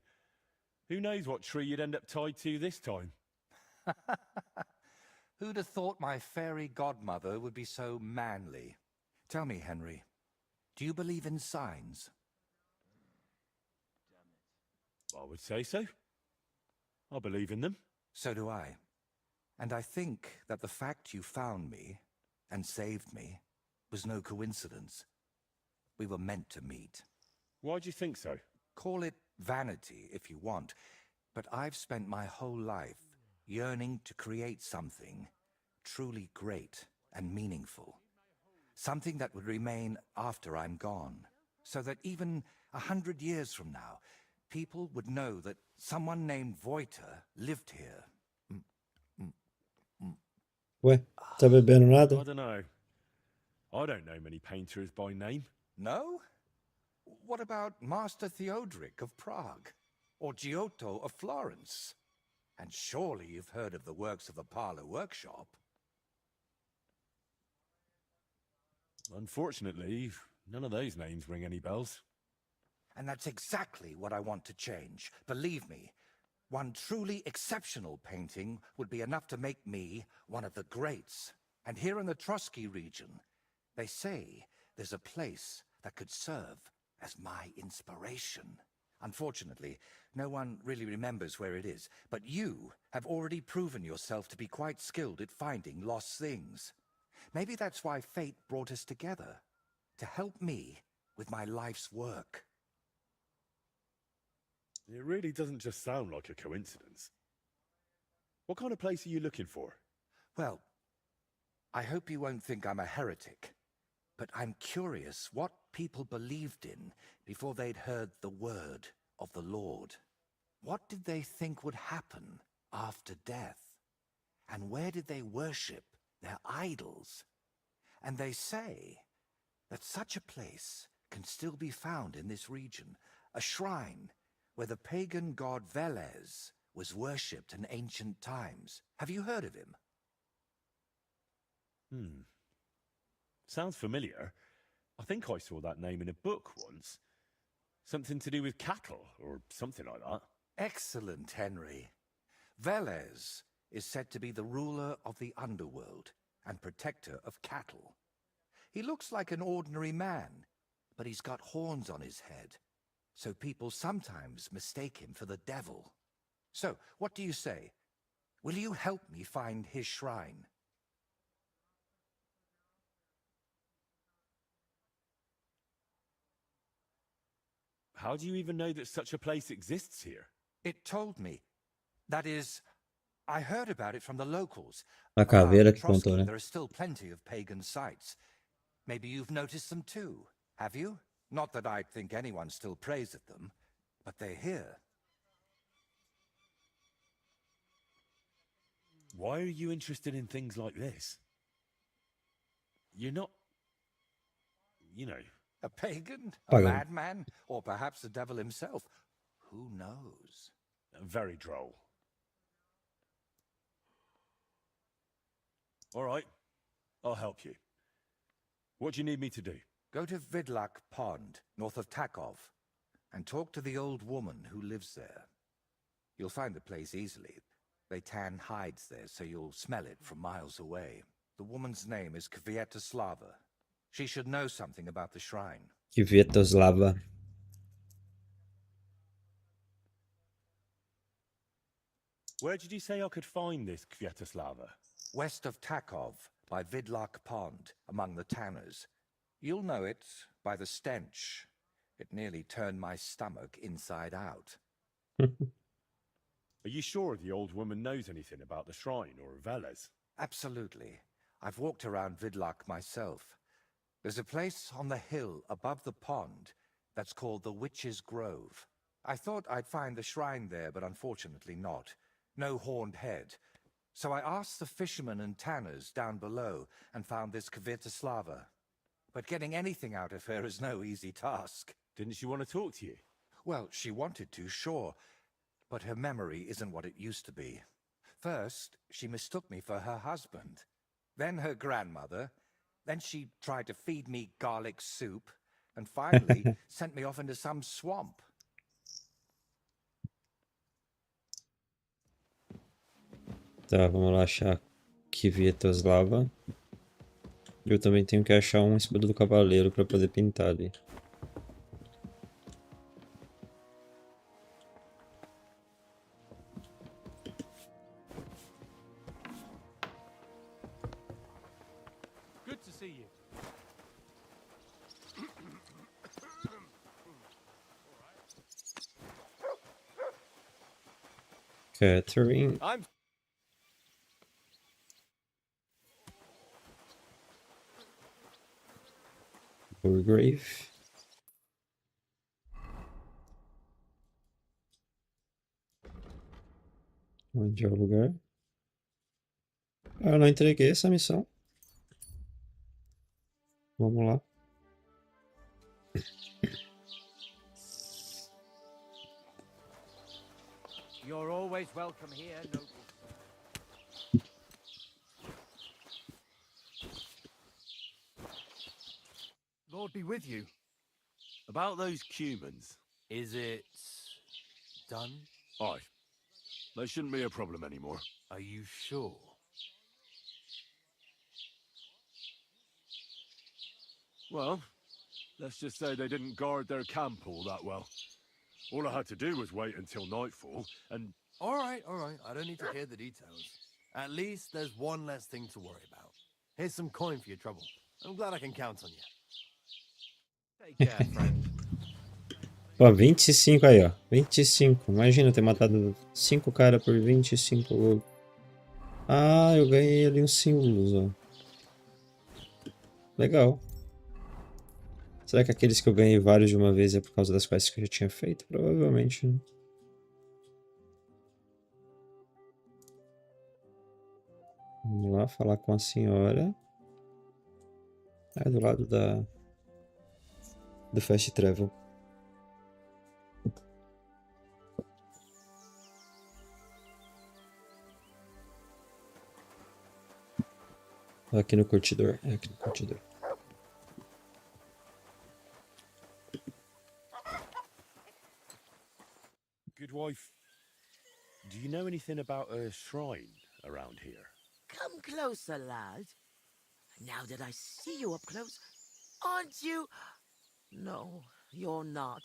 Who knows what tree you'd end up tied to this time? Who'd have thought my fairy godmother would be so manly? Tell me, Henry, do you believe in signs? I would say so. I believe in them. So do I. And I think that the fact you found me and saved me was no coincidence. We were meant to meet. Why do you think so? Call it vanity if you want, but I've spent my whole life yearning to create something truly great and meaningful. Something that would remain after I'm gone, so that even 100 years from now, people would know that someone named Voiter lived here. Ué, tá bebendo I nada? don't know. I don't know many painters by name. No? What about Master Theodoric of Prague? Or Giotto of Florence? And surely you've heard of the works of the Parlour Workshop. Unfortunately, none of those names ring any bells. And that's exactly what I want to change. Believe me, one truly exceptional painting would be enough to make me one of the greats. And here in the Trotsky region, they say there's a place that could serve as my inspiration. Unfortunately, no one really remembers where it is, but you have already proven yourself to be quite skilled at finding lost things. Maybe that's why fate brought us together, to help me with my life's work. It really doesn't just sound like a coincidence. What kind of place are you looking for? Well, I hope you won't think I'm a heretic, but I'm curious what people believed in before they'd heard the word of the Lord. What did they think would happen after death? And where did they worship their idols? And they say that such a place can still be found in this region, a shrine where the pagan god Velez was worshipped in ancient times. Have you heard of him? Sounds familiar. I think I saw that name in a book once. Something to do with cattle, or something like that. Excellent, Henry. Velez is said to be the ruler of the underworld and protector of cattle. He looks like an ordinary man, but he's got horns on his head, so people sometimes mistake him for the devil. So, what do you say? Will you help me find his shrine? How do you even know that such a place exists here? It told me. That is, I heard about it from the locals. A caveira Around que contou, Trotsky, né? there are still plenty of pagan sites. Maybe you've noticed them too, have you? Not that I'd think anyone still prays at them, but they're here. Why are you interested in things like this? You're you know. A pagan? A Pagan. madman? Or perhaps the devil himself? Who knows? Very droll. All right, I'll help you. What do you need me to do? Go to Vidlak Pond, north of Takov, and talk to the old woman who lives there. You'll find the place easily. They tan hides there, so you'll smell it from miles away. The woman's name is Kvietoslava. She should know something about the shrine. Kvietoslava. Where did you say I could find this Kvietoslava? West of Takov, by Vidlak Pond, among the tanners. You'll know it by the stench. It nearly turned my stomach inside out. Are you sure the old woman knows anything about the shrine or Veles? Absolutely. I've walked around Vidlak myself. There's a place on the hill above the pond that's called the Witch's Grove. I thought I'd find the shrine there, but unfortunately not. No horned head. So I asked the fishermen and tanners down below and found this Kvietoslava. But getting anything out of her is no easy task. Didn't she want to talk to you? Well, she wanted to, sure. But her memory isn't what it used to be. First, she mistook me for her husband. Then her grandmother. Then she tried to feed me garlic soup. And finally, sent me off into some swamp. Tá, vamos lá achar Kvietoslava. Eu também tenho que achar um escudo do cavaleiro para poder pintar ali. Good to see you. Catherine. I'm Burgrave. Onde é o lugar? Ah, eu não entreguei essa missão. Vamos lá. You're always welcome here, noble. Lord be with you. About those Cumans. Is it done? Aye. That shouldn't be a problem anymore. Are you sure? Well, let's just say they didn't guard their camp all that well. All I had to do was wait until nightfall, and All right. I don't need to hear the details. At least there's one less thing to worry about. Here's some coin for your trouble. I'm glad I can count on you. Take care, friend. Ó, 25 aí, ó. 25. Imagina ter matado 5 caras por 25 gold. Ah, eu ganhei ali uns símbolos, ó. Legal. Será que aqueles que eu ganhei vários de uma vez é por causa das quests que eu já tinha feito? Provavelmente, né? Vamos lá falar com a senhora. É do lado do Fast Travel. Aqui no curtidor. É aqui no curtidor. good wife, do you know anything about a shrine around here? Come closer, lad. Now that I see you up close, aren't you? No, you're not.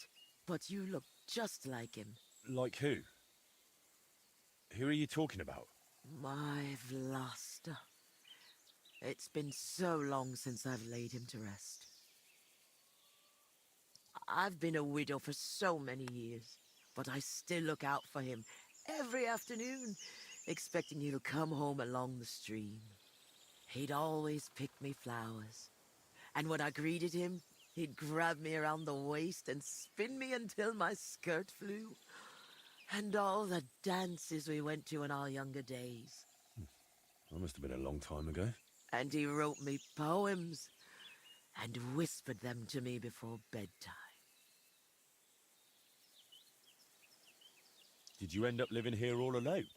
But you look just like him. Like who? Who are you talking about? My Vlasta. It's been so long since I've laid him to rest. I've been a widow for so many years, but I still look out for him every afternoon, expecting he'll come home along the stream. He'd always pick me flowers, and when I greeted him, he'd grab me around the waist and spin me until my skirt flew. And all the dances we went to in our younger days. That must have been a long time ago. And he wrote me poems. and whispered them to me before bedtime. Did you end up living here all alone?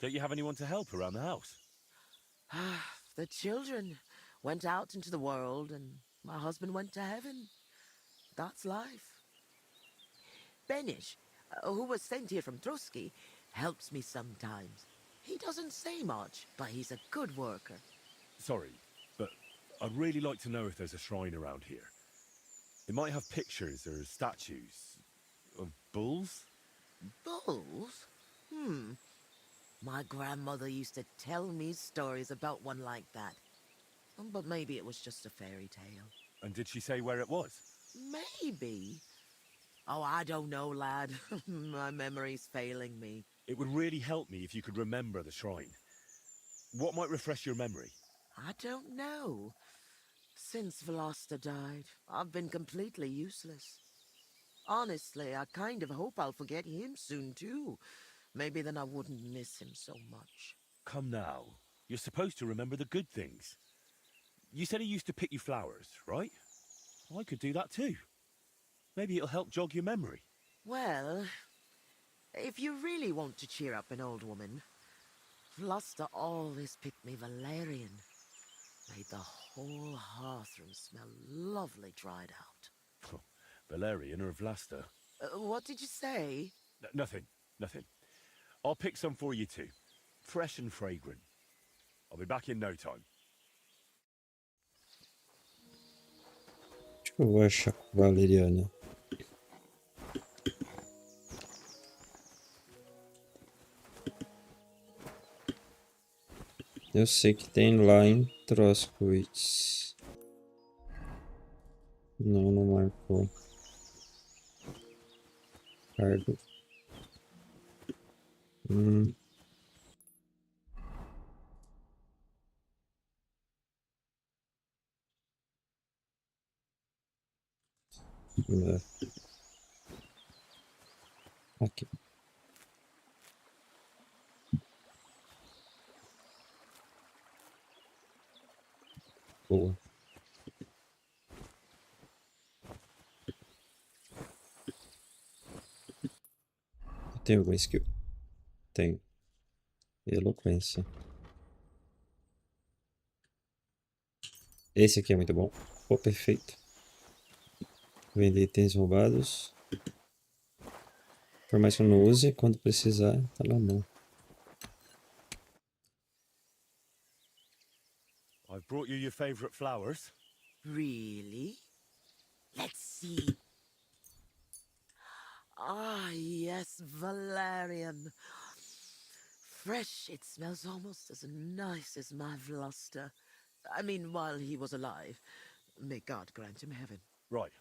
Don't you have anyone to help around the house? The children went out into the world, and my husband went to heaven. That's life. Benish, who was sent here from Trotsky, helps me sometimes. He doesn't say much, but he's a good worker. Sorry, but I'd really like to know if there's a shrine around here. It might have pictures or statues of bulls. Bulls? My grandmother used to tell me stories about one like that. But maybe it was just a fairy tale. And did she say where it was? Maybe. Oh, I don't know, lad. My memory's failing me. It would really help me if you could remember the shrine. What might refresh your memory? I don't know. Since Veloster died, I've been completely useless. Honestly, I kind of hope I'll forget him soon, too. Maybe then I wouldn't miss him so much. Come now. You're supposed to remember the good things. You said he used to pick you flowers, right? I could do that too. Maybe it'll help jog your memory. Well, if you really want to cheer up an old woman, Veloster always picked me valerian. Made the whole hearthroom smell lovely dried out. Valerian or Vlasta? What did you say? Nothing. I'll pick some for you too. Fresh and fragrant. I'll be back in no time. Acho que eu vou achar com valeriana. Eu sei que tem lá em Troskowitz. Não, não marcou. Cargo. É. Aqui. Boa. Tem algum skill? Tenho. Eloquência. Esse aqui é muito bom. Pô, perfeito. Vender itens roubados. Por mais que eu não use, quando precisar, tá na mão. I've brought you your favorite flowers. Really? Let's see. Ah, yes, valerian. Fresh, it smells almost as nice as my Veloster. I mean, while he was alive. May God grant him heaven. Right.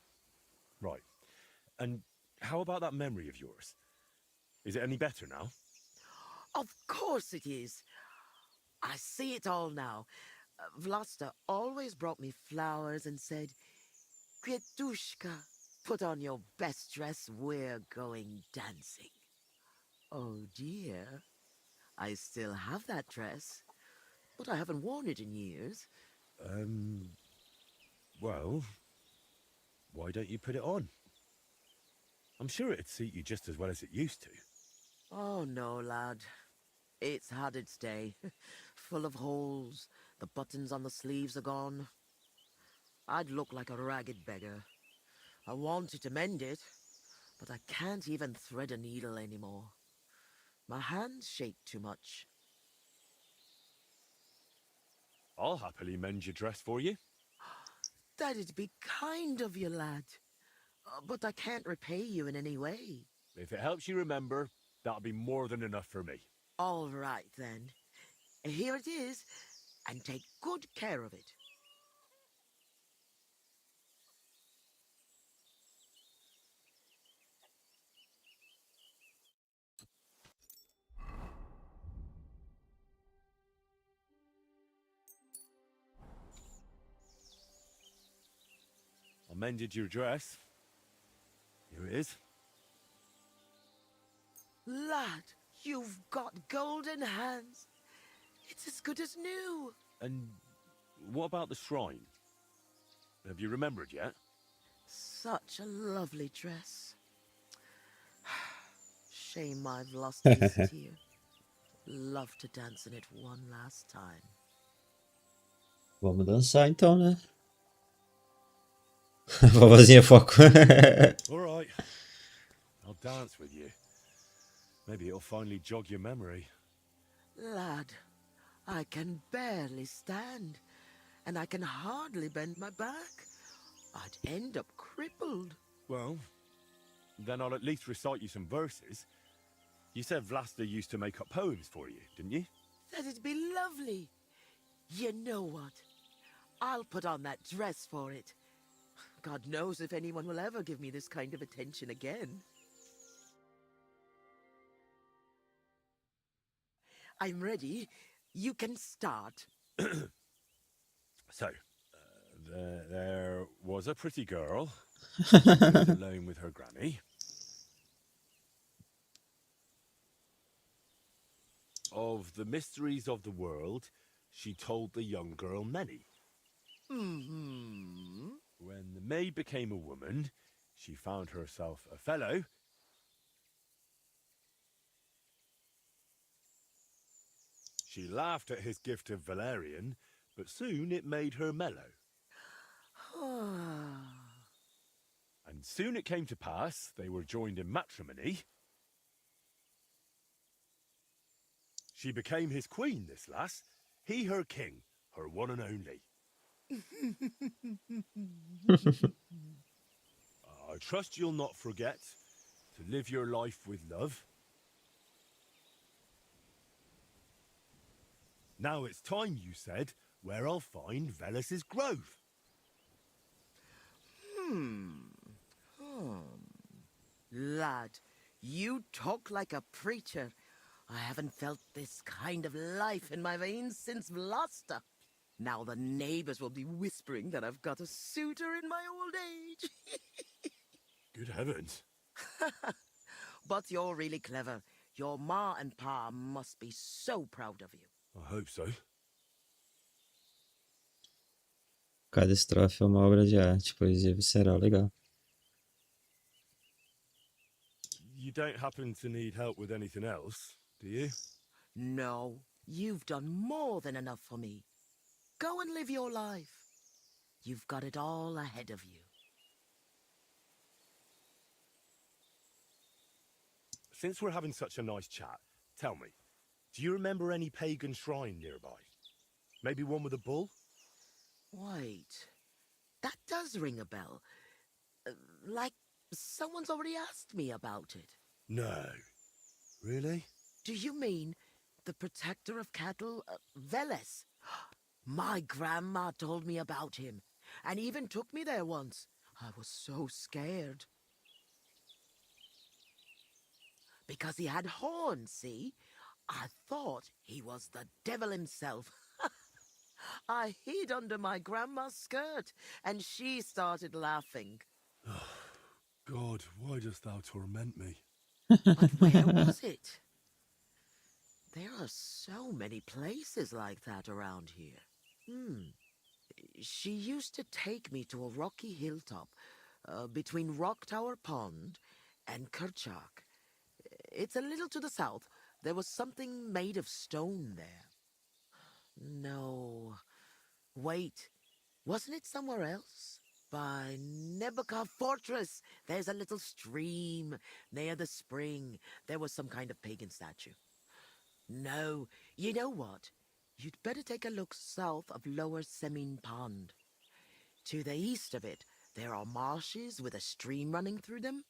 And how about that memory of yours? Is it any better now? Of course it is. I see it all now. Veloster always brought me flowers and said, Kvetushka, put on your best dress, we're going dancing. Oh dear, I still have that dress, but I haven't worn it in years. Well, why don't you put it on? I'm sure it'd suit you just as well as it used to. Oh no, lad. It's had its day. Full of holes. The buttons on the sleeves are gone. I'd look like a ragged beggar. I wanted to mend it, but I can't even thread a needle anymore. My hands shake too much. I'll happily mend your dress for you. That'd be kind of you, lad. But I can't repay you in any way. If it helps you remember, that'll be more than enough for me. All right, then. Here it is, and take good care of it. I mended your dress. Here it is. Lad, you've got golden hands. It's as good as new. And what about the shrine? Have you remembered yet? Such a lovely dress. Shame I've lost taste here. Love to dance in it one last time. Vamos dançar então, né? Vovozinha foco. All right. I'll dance with you. Maybe it'll finally jog your memory. Lad, I can barely stand, and I can hardly bend my back. I'd end up crippled. Well, then I'll at least recite you some verses. You said Vlasta used to make up poems for you, didn't you? That'd be lovely. You know what? I'll put on that dress for it. God knows if anyone will ever give me this kind of attention again. I'm ready. You can start. So, there was a pretty girl who lived alone with her granny. Of the mysteries of the world, she told the young girl many. Mm-hmm. When the maid became a woman, she found herself a fellow. She laughed at his gift of Valerian, but soon it made her mellow. And soon it came to pass they were joined in matrimony. She became his queen, this lass, he her king, her one and only. I trust you'll not forget to live your life with love. Now it's time, you said, where I'll find Velus's grove. Lad, you talk like a preacher. I haven't felt this kind of life in my veins since Vlasta. Now the neighbors will be whispering that I've got a suitor in my old age. Good heavens. But you're really clever. Your ma and pa must be so proud of you. I hope so. Cada estrofe é uma obra de arte, poesia visceral, legal. You don't happen to need help with anything else, do you? No, you've done more than enough for me. Go and live your life. You've got it all ahead of you. Since we're having such a nice chat, tell me, do you remember any pagan shrine nearby? Maybe one with a bull? Wait, that does ring a bell. Like someone's already asked me about it. No. Really? Do you mean the protector of cattle, Veles? My grandma told me about him, and even took me there once. I was so scared. Because he had horns, see? I thought he was the devil himself. I hid under my grandma's skirt, and she started laughing. God, why dost thou torment me? But where was it? There are so many places like that around here. She used to take me to a rocky hilltop between Rock Tower Pond and Kerchak. It's a little to the south. There was something made of stone there. No. Wait. Wasn't it somewhere else? By Nebuchadnezzar Fortress. There's a little stream near the spring. There was some kind of pagan statue. No. You know what? You'd better take a look south of Lower Semin Pond. To the east of it, there are marshes with a stream running through them.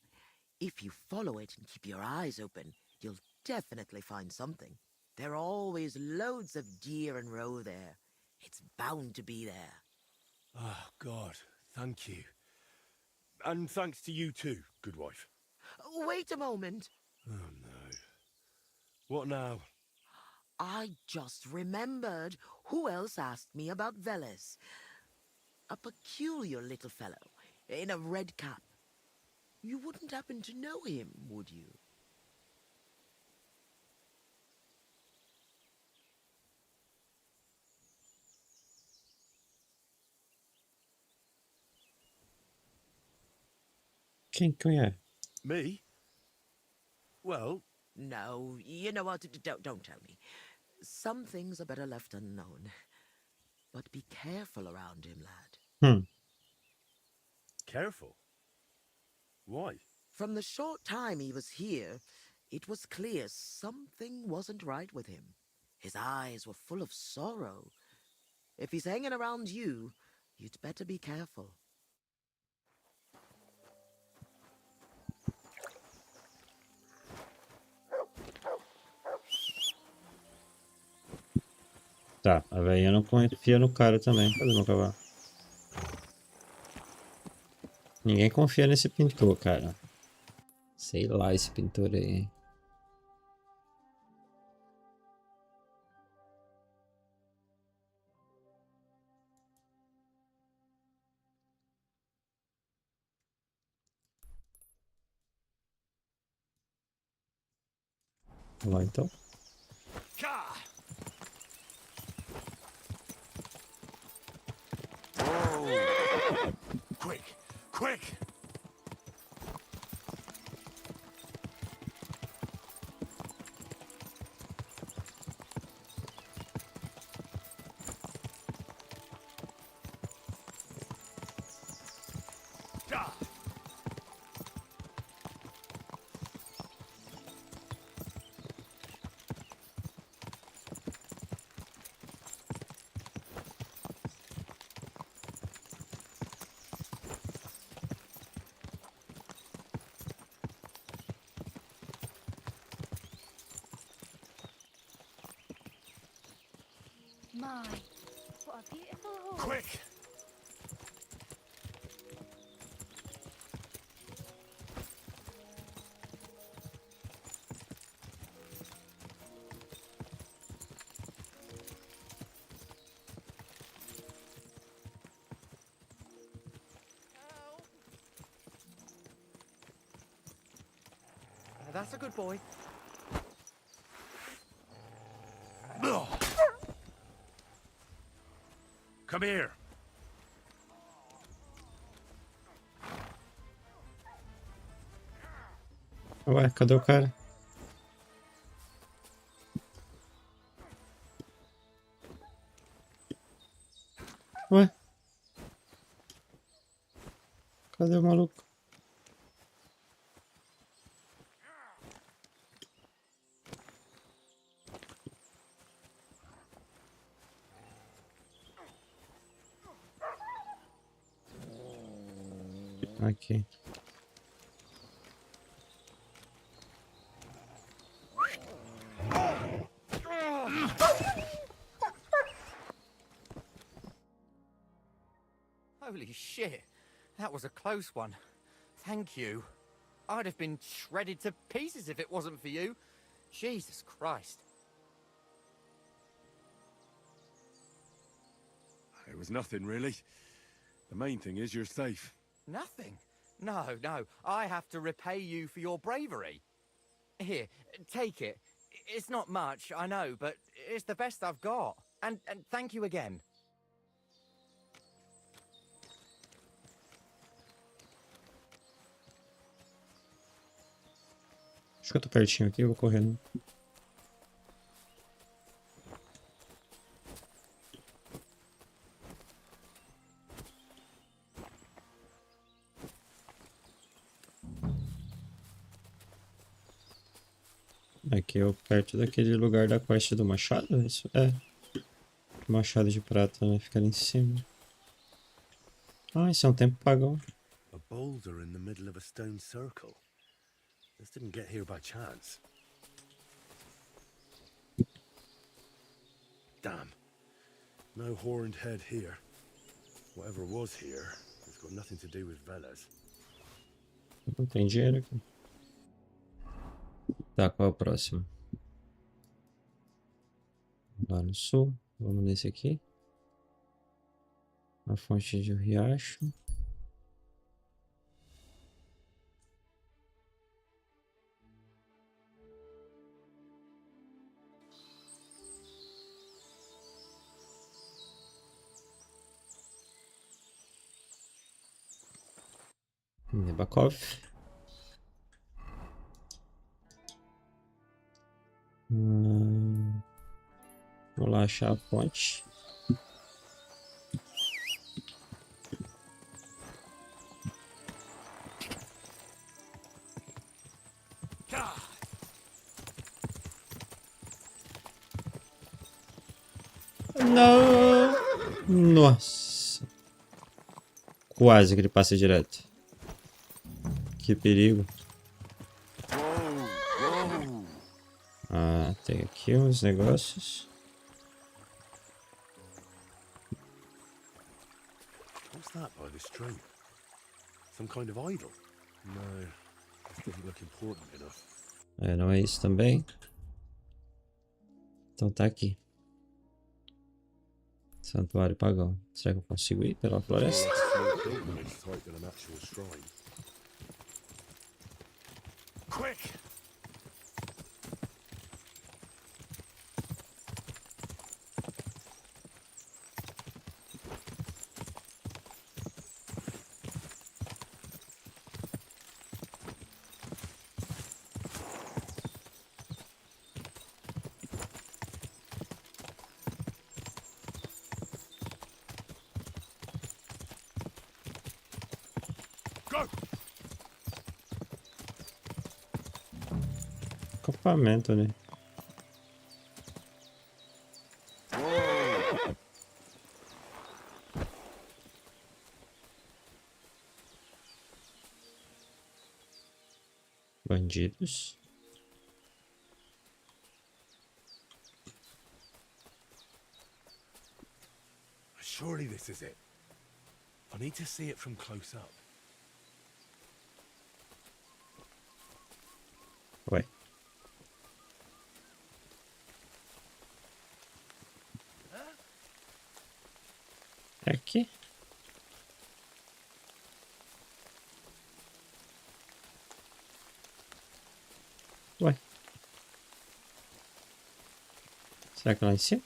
If you follow it and keep your eyes open, you'll definitely find something. There are always loads of deer and roe there. It's bound to be there. Oh, God, thank you. And thanks to you too, good wife. Wait a moment. Oh, no. What now? I just remembered who else asked me about Veles. A peculiar little fellow in a red cap. You wouldn't happen to know him, would you? Quem é? Me? Well, No, you know what? Don't tell me. Some things are better left unknown. But be careful around him, lad. careful. Why? From the short time he was here, it was clear something wasn't right with him. His eyes were full of sorrow. If he's hanging around you, you'd better be careful. Tá, a velhinha não confia no cara também. Cadê meu cavalo? Ninguém confia nesse pintor, cara. Sei lá esse pintor aí, hein? Vamos lá então. Quick! Quick! My, what a beautiful horse. Quick! That's a good boy. Come here! Ué, cadê o cara? Ué? Cadê o maluco? Aqui. Holy shit. That was a close one. Thank you. I'd have been shredded to pieces if it wasn't for you. Jesus Christ. It was nothing, really. The main thing is you're safe. Nothing? No. I have to repay you for your bravery. Here, take it. It's not much, I know, but it's the best I've got. And thank you again. Acho que eu tô pertinho aqui, eu vou correndo. Aqui eu perto daquele lugar da quest do machado, isso? É. Machado de prata, né? Fica ali em cima. Ah, isso é um tempo pagão. A boulder in the middle of a stone circle. This didn't get here by chance. Damn. No horned head here. Whatever was here has got nothing to do with Velas. Não tem dinheiro aqui. Tá, qual é o próximo? Lá no sul. Vamos nesse aqui. A fonte de riacho. Nebakov. Vou lá achar a ponte. Não! Nossa! Quase que ele passa direto. Que perigo. Ah, tem aqui uns negócios. What's that by the stream? Some kind of idol? No, this doesn't look important enough. É, não é isso também. Então tá aqui. Santuário pagão. Será que eu consigo ir pela floresta? Quick! Acampamento, né? Bandidos. Surely this is it. I need to see it from close up. Ué. É aqui? Ué. Será que é lá em cima?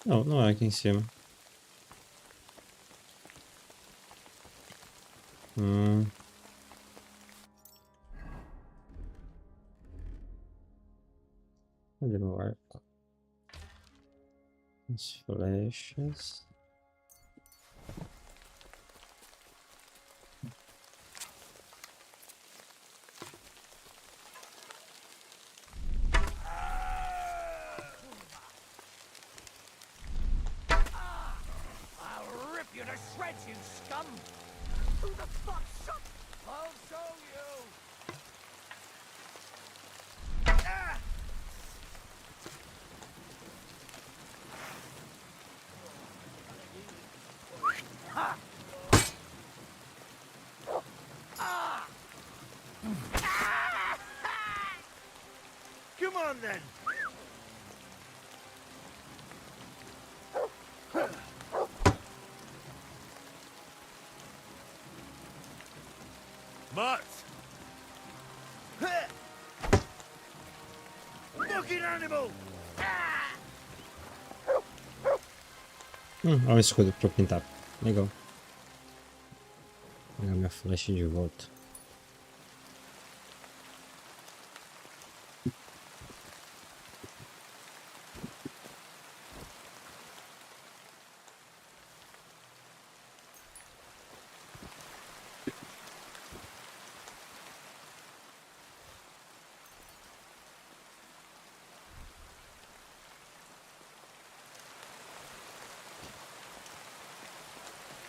Não, não é aqui em cima. Cadê meu arco? As flechas. I'll rip you to shreds, you scum! Who the fuck shot? I'll show you! Come on then! Mutt! Fucking animal! Olha o escudo pra eu pintar. Legal. Vou pegar minha flecha de volta.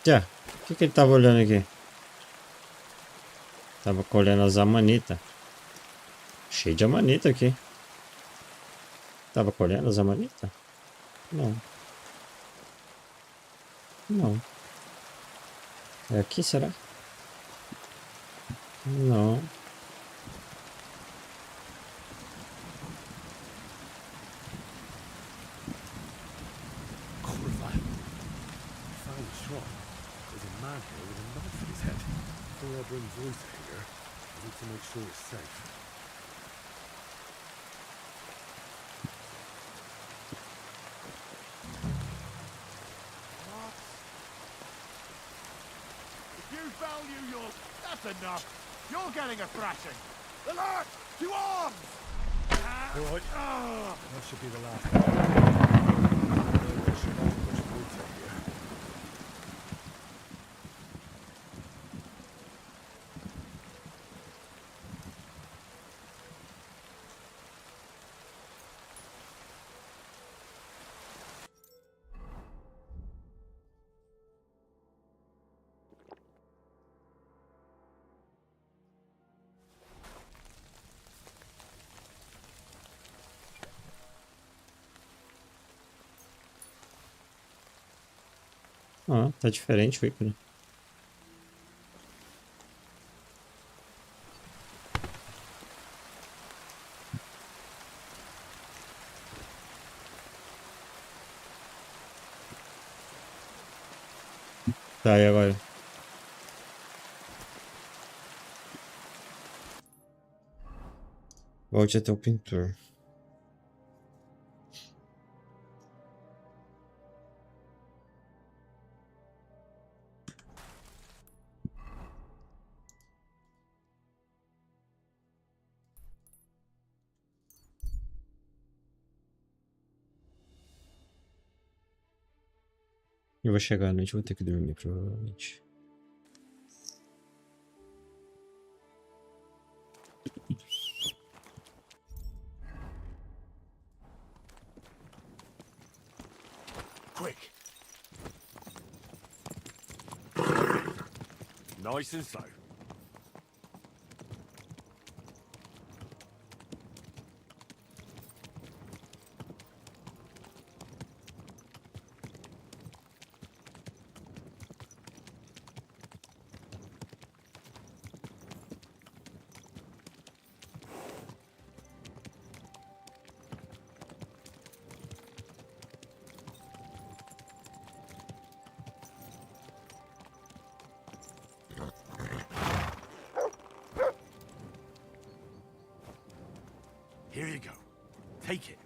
Já, o que ele tava olhando aqui? Tava colhendo as amanitas. Cheio de amanita aqui. Tava colhendo as amanitas? Não. Não. É aqui, será? Não. Horrified. I found the shrine. There's a man here with a knife in his head. Before I bring Voice here, I need to make sure it's safe. What value your... That's enough. You're getting a thrashing. The last to arms! All right. Ah! That should be the last. There should not be much water here. Ó, tá diferente o ícone. Tá, e agora? Volte até o pintor. Eu vou chegar à noite e vou ter que dormir, provavelmente. Quick. Nice and slow. Here you go. Take it.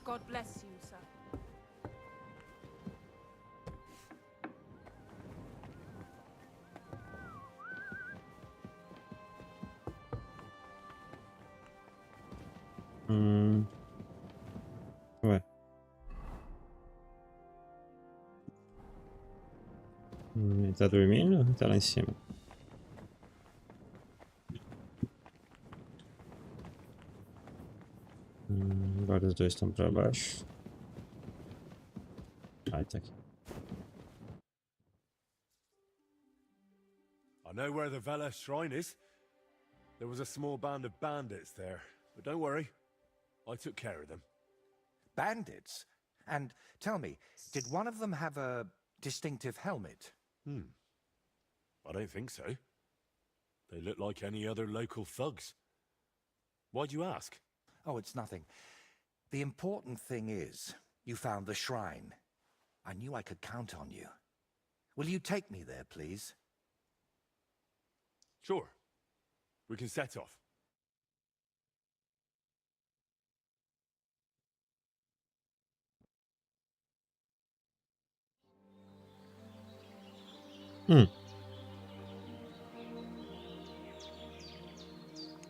God bless you, sir. Ué. Ele tá dormindo ou tá lá em cima? Agora os dois estão pra baixo. Ah, tá aqui. I know where the Vela shrine is. There was a small band of bandits there, but don't worry. I took care of them. Bandits? And tell me, did one of them have a distinctive helmet? I don't think so. They look like any other local thugs. Why'd you ask? Oh, it's nothing. The important thing is, you found the shrine. I knew I could count on you. Will you take me there, please? Sure. We can set off.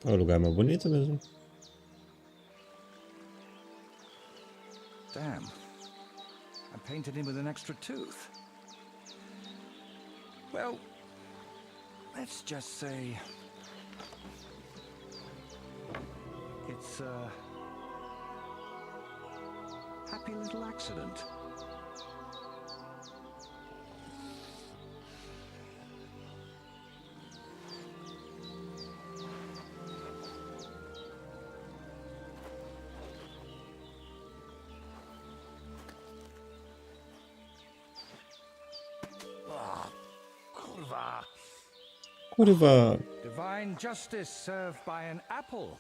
É o lugar mais bonito mesmo. Damn. I painted him with an extra tooth. Well, let's just say it's a happy little accident. Curva. Divine justice served by an apple.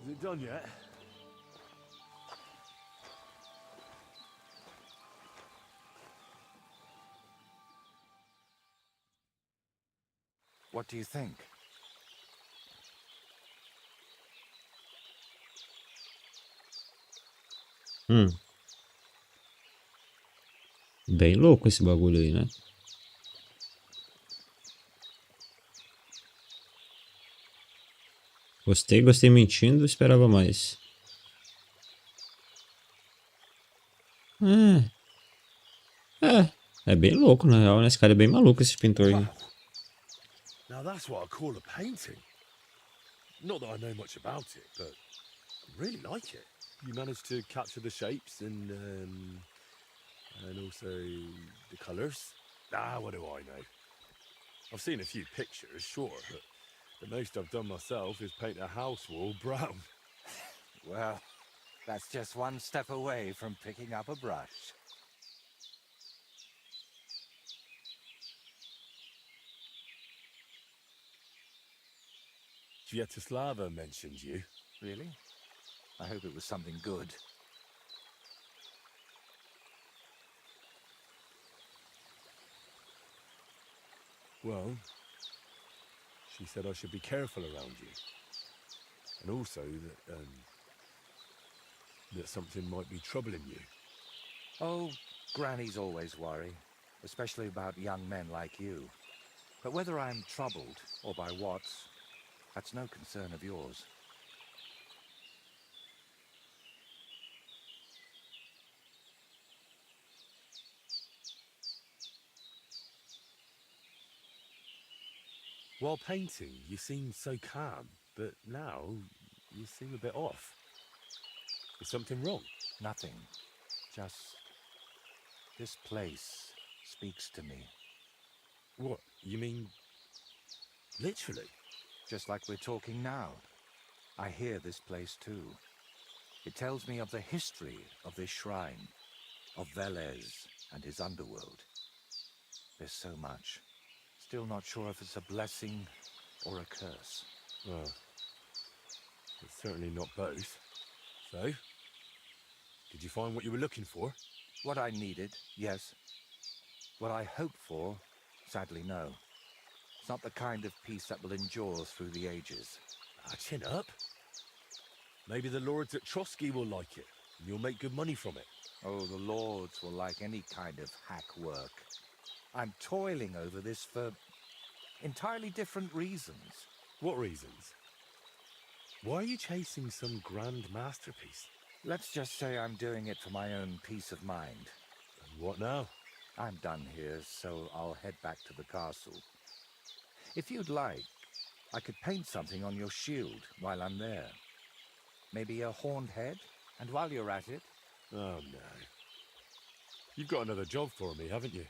Is it done yet? What do you think? Bem louco esse bagulho aí, né? Gostei mentindo, esperava mais. É bem louco, na real, né? Esse cara é bem maluco, esse pintor aí. Now that's what I call a painting. Not that I know much about it, but I really like it. You managed to capture the shapes and also the colours. Ah, what do I know? I've seen a few pictures, sure, but the most I've done myself is paint a house wall brown. Well, that's just one step away from picking up a brush. Sviatoslava mentioned you. Really? I hope it was something good. Well, she said I should be careful around you. And also that something might be troubling you. Oh, grannies always worry, especially about young men like you. But whether I'm troubled or by what, that's no concern of yours. While painting, you seemed so calm, but now you seem a bit off. Is something wrong? Nothing. Just this place speaks to me. What? You mean literally? Just like we're talking now. I hear this place too. It tells me of the history of this shrine, of Velez and his underworld. There's so much. Still not sure if it's a blessing or a curse. Well, it's certainly not both. So, did you find what you were looking for? What I needed, yes. What I hoped for, sadly, no. It's not the kind of peace that will endure through the ages. Chin up. Maybe the lords at Trotsky will like it, and you'll make good money from it. Oh, the lords will like any kind of hack work. I'm toiling over this for entirely different reasons. What reasons? Why are you chasing some grand masterpiece? Let's just say I'm doing it for my own peace of mind. And what now? I'm done here, so I'll head back to the castle. If you'd like, I could paint something on your shield while I'm there. Maybe a horned head? And while you're at it... Oh, no. You've got another job for me, haven't you?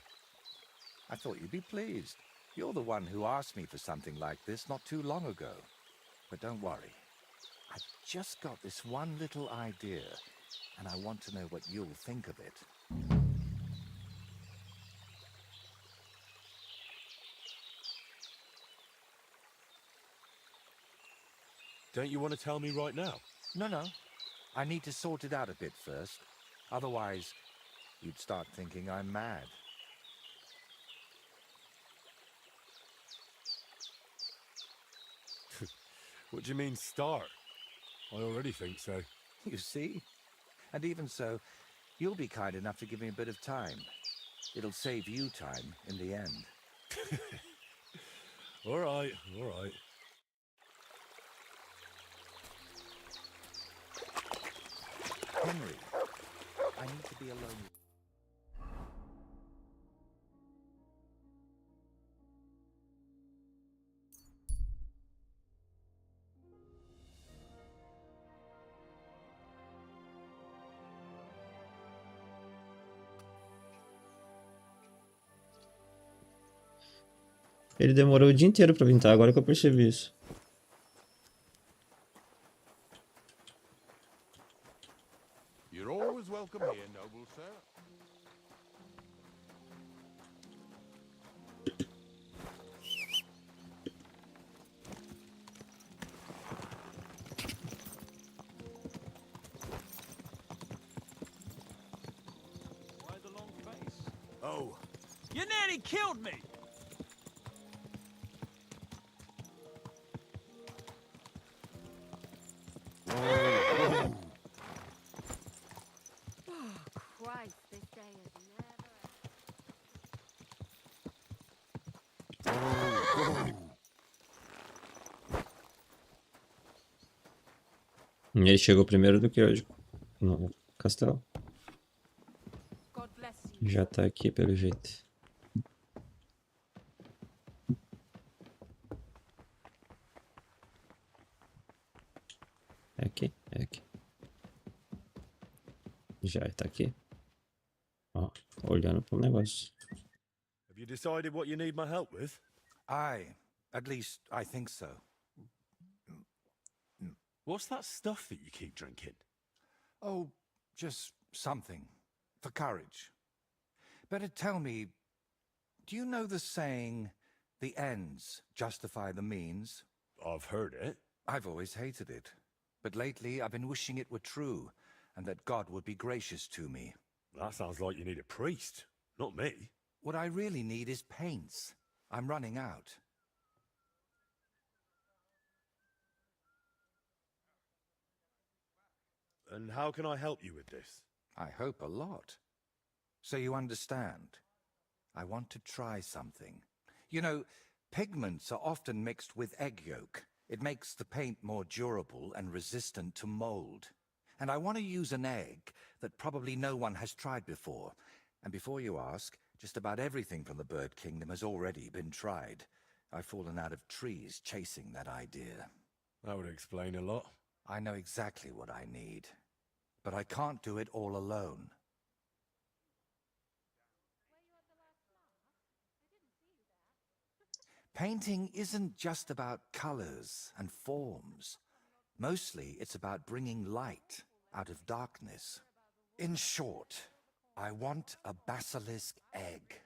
I thought you'd be pleased. You're the one who asked me for something like this not too long ago. But don't worry. I've just got this one little idea, and I want to know what you'll think of it. Don't you want to tell me right now? No. I need to sort it out a bit first. Otherwise, you'd start thinking I'm mad. What do you mean, start? I already think so. You see? And even so, you'll be kind enough to give me a bit of time. It'll save you time in the end. All right. Henry, I need to be alone. Ele demorou o dia inteiro pra pintar, agora que eu percebi isso. You're always welcome here, noble sir. Why the long face? Oh, You nearly killed me! Ele chegou primeiro do que eu no castelo. God bless you. Já tá aqui pelo jeito. É aqui? É aqui. Já tá aqui. Ó, olhando pro negócio. Have you decided what you need my help with? At least, I think so. What's that stuff that you keep drinking? Oh, just something. For courage. Better tell me, do you know the saying, the ends justify the means? I've heard it. I've always hated it. But lately, I've been wishing it were true, and that God would be gracious to me. That sounds like you need a priest, not me. What I really need is paints. I'm running out. And how can I help you with this? I hope a lot. So you understand. I want to try something. You know, pigments are often mixed with egg yolk. It makes the paint more durable and resistant to mold. And I want to use an egg that probably no one has tried before. And before you ask, just about everything from the bird kingdom has already been tried. I've fallen out of trees chasing that idea. That would explain a lot. I know exactly what I need. But I can't do it all alone. Painting isn't just about colors and forms. Mostly, it's about bringing light out of darkness. In short, I want a basilisk egg.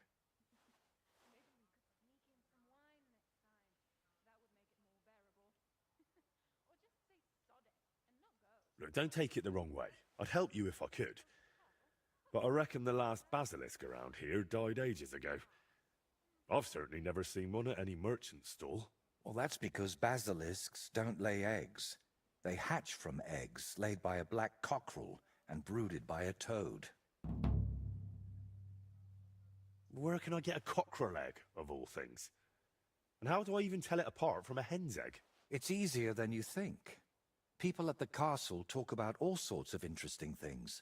Look, don't take it the wrong way. I'd help you if I could. But I reckon the last basilisk around here died ages ago. I've certainly never seen one at any merchant stall. Well, that's because basilisks don't lay eggs. They hatch from eggs laid by a black cockerel and brooded by a toad. Where can I get a cockerel egg, of all things? And how do I even tell it apart from a hen's egg? It's easier than you think. People at the castle talk about all sorts of interesting things.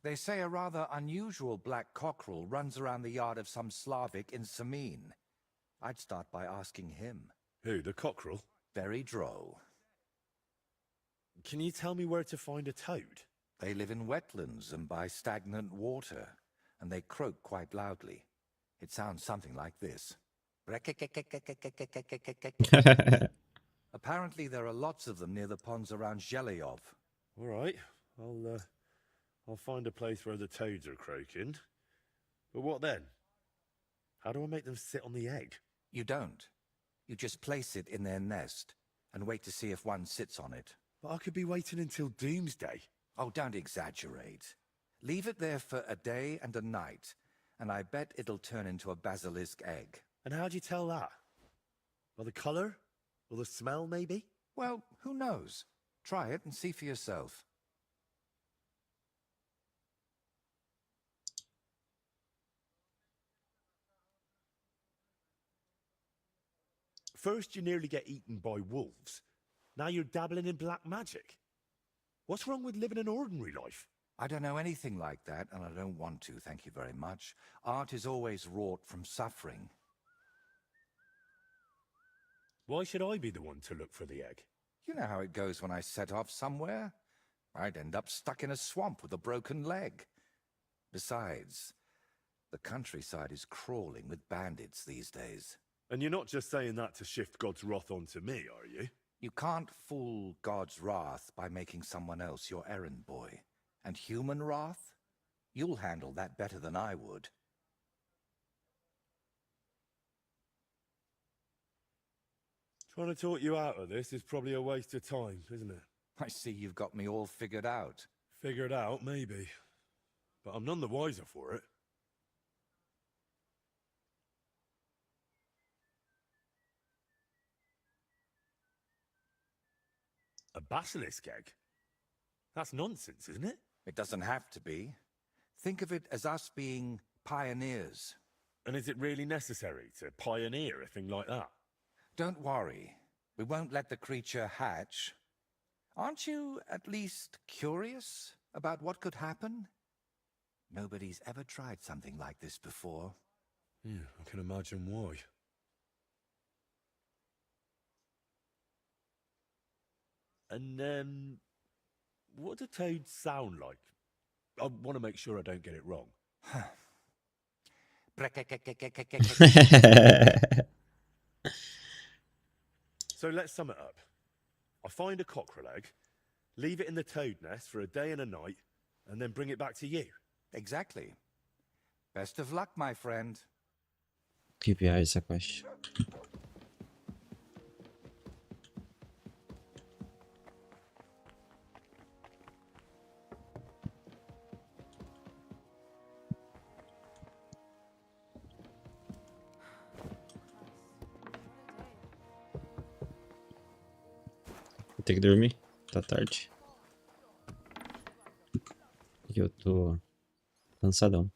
They say a rather unusual black cockerel runs around the yard of some Slavic in Samin. I'd start by asking him. Who, the cockerel? Very droll. Can you tell me where to find a toad? They live in wetlands and by stagnant water, and they croak quite loudly. It sounds something like this. Apparently there are lots of them near the ponds around Zhelyov. All right, I'll find a place where the toads are croaking. But what then? How do I make them sit on the egg? You don't. You just place it in their nest and wait to see if one sits on it. But I could be waiting until doomsday. Oh, don't exaggerate. Leave it there for a day and a night, and I bet it'll turn into a basilisk egg. And how do you tell that? By the colour? Or the smell, maybe? Well, who knows? Try it and see for yourself. First you nearly get eaten by wolves. Now you're dabbling in black magic. What's wrong with living an ordinary life? I don't know anything like that, and I don't want to, thank you very much. Art is always wrought from suffering. Why should I be the one to look for the egg? You know how it goes when I set off somewhere. I'd end up stuck in a swamp with a broken leg. Besides, the countryside is crawling with bandits these days. And you're not just saying that to shift God's wrath onto me, are you? You can't fool God's wrath by making someone else your errand boy. And human wrath? You'll handle that better than I would. Trying to talk you out of this is probably a waste of time, isn't it? I see you've got me all figured out. Figured out, maybe. But I'm none the wiser for it. A basilisk egg? That's nonsense, isn't it? It doesn't have to be. Think of it as us being pioneers. And is it really necessary to pioneer a thing like that? Don't worry. We won't let the creature hatch. Aren't you at least curious about what could happen? Nobody's ever tried something like this before. Yeah, I can imagine why. And, what do toads sound like? I want to make sure I don't get it wrong. So let's sum it up. I find a cockerel egg, leave it in the toad nest for a day and a night, and then bring it back to you. Exactly. Best of luck, my friend. Keep your eyes quest. Vou ter que dormir, tá tarde. E eu tô cansadão.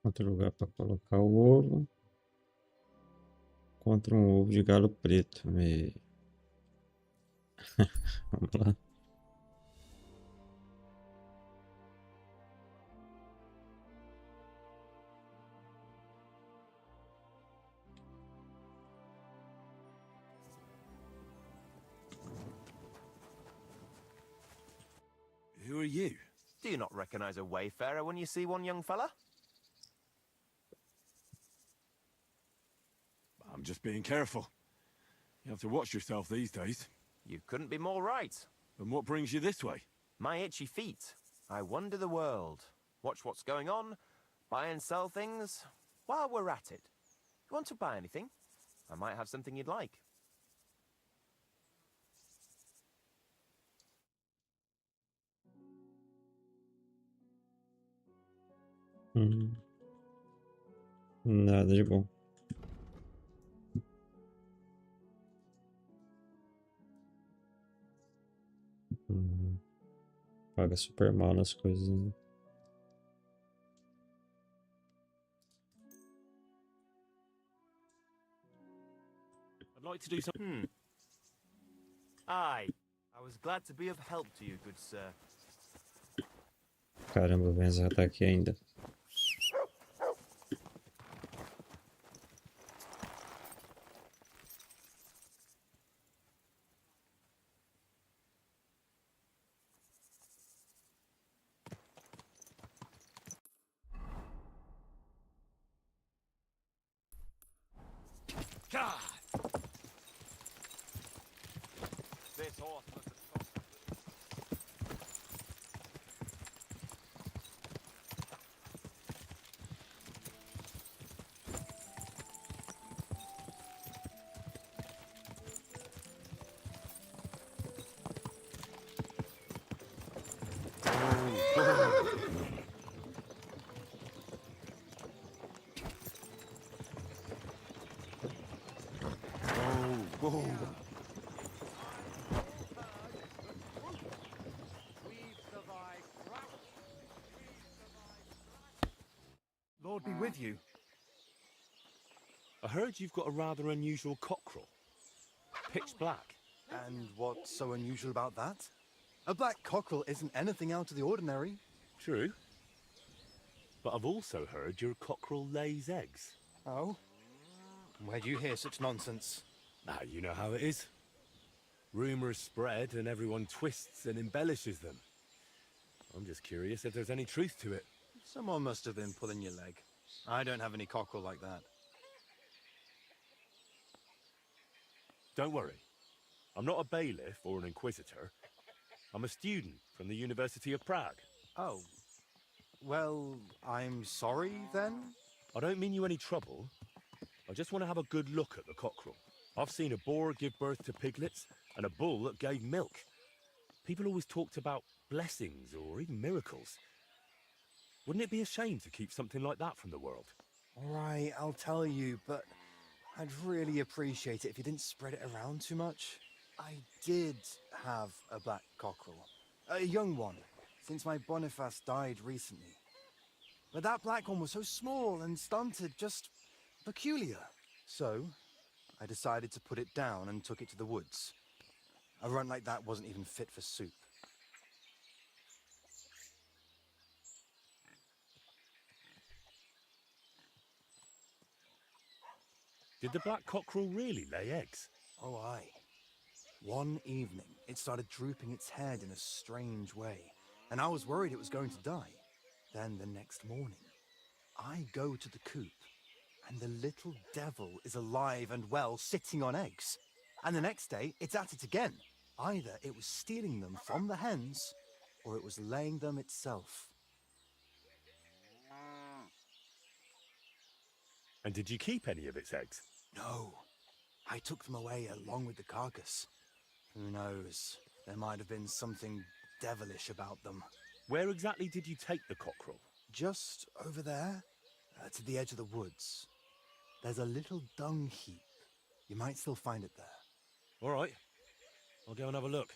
Outro lugar para colocar o ovo. Contra um ovo de galo preto. Vamos lá. Who are you? Do you not recognize a wayfarer when you see one, young fella? I'm just being careful. You have to watch yourself these days. You couldn't be more right. And what brings you this way? My itchy feet. I wander the world, watch what's going on, buy and sell things while we're at it. You want to buy anything? I might have something you'd like. Nada de bom. Paga super mal nas coisas, né? I'd like to do something. Aye. I was glad to be of help to you, good sir. Caramba, o Benza tá aqui ainda. This horse must have cost. Lord be with you. I heard you've got a rather unusual cockerel. Pitch black. And what's so unusual about that? A black cockerel isn't anything out of the ordinary. True. But I've also heard your cockerel lays eggs. Oh? Where do you hear such nonsense? Ah, you know how it is. Rumours spread and everyone twists and embellishes them. I'm just curious if there's any truth to it. Someone must have been pulling your leg. I don't have any cockerel like that. Don't worry. I'm not a bailiff or an inquisitor. I'm a student from the University of Prague. Oh. Well, I'm sorry, then? I don't mean you any trouble. I just want to have a good look at the cockerel. I've seen a boar give birth to piglets and a bull that gave milk. People always talked about blessings or even miracles. Wouldn't it be a shame to keep something like that from the world? All right, I'll tell you, but I'd really appreciate it if you didn't spread it around too much. I did have a black cockerel. A young one, since my Boniface died recently. But that black one was so small and stunted, just peculiar. So, I decided to put it down and took it to the woods. A runt like that wasn't even fit for soup. Did the black cockerel really lay eggs? Oh, aye. One evening, it started drooping its head in a strange way, and I was worried it was going to die. Then the next morning, I go to the coop, and the little devil is alive and well, sitting on eggs. And the next day, it's at it again. Either it was stealing them from the hens, or it was laying them itself. And did you keep any of its eggs? No, I took them away along with the carcass. Who knows? There might have been something devilish about them. Where exactly did you take the cockerel? Just over there, to the edge of the woods. There's a little dung heap. You might still find it there. All right, I'll go and have a look.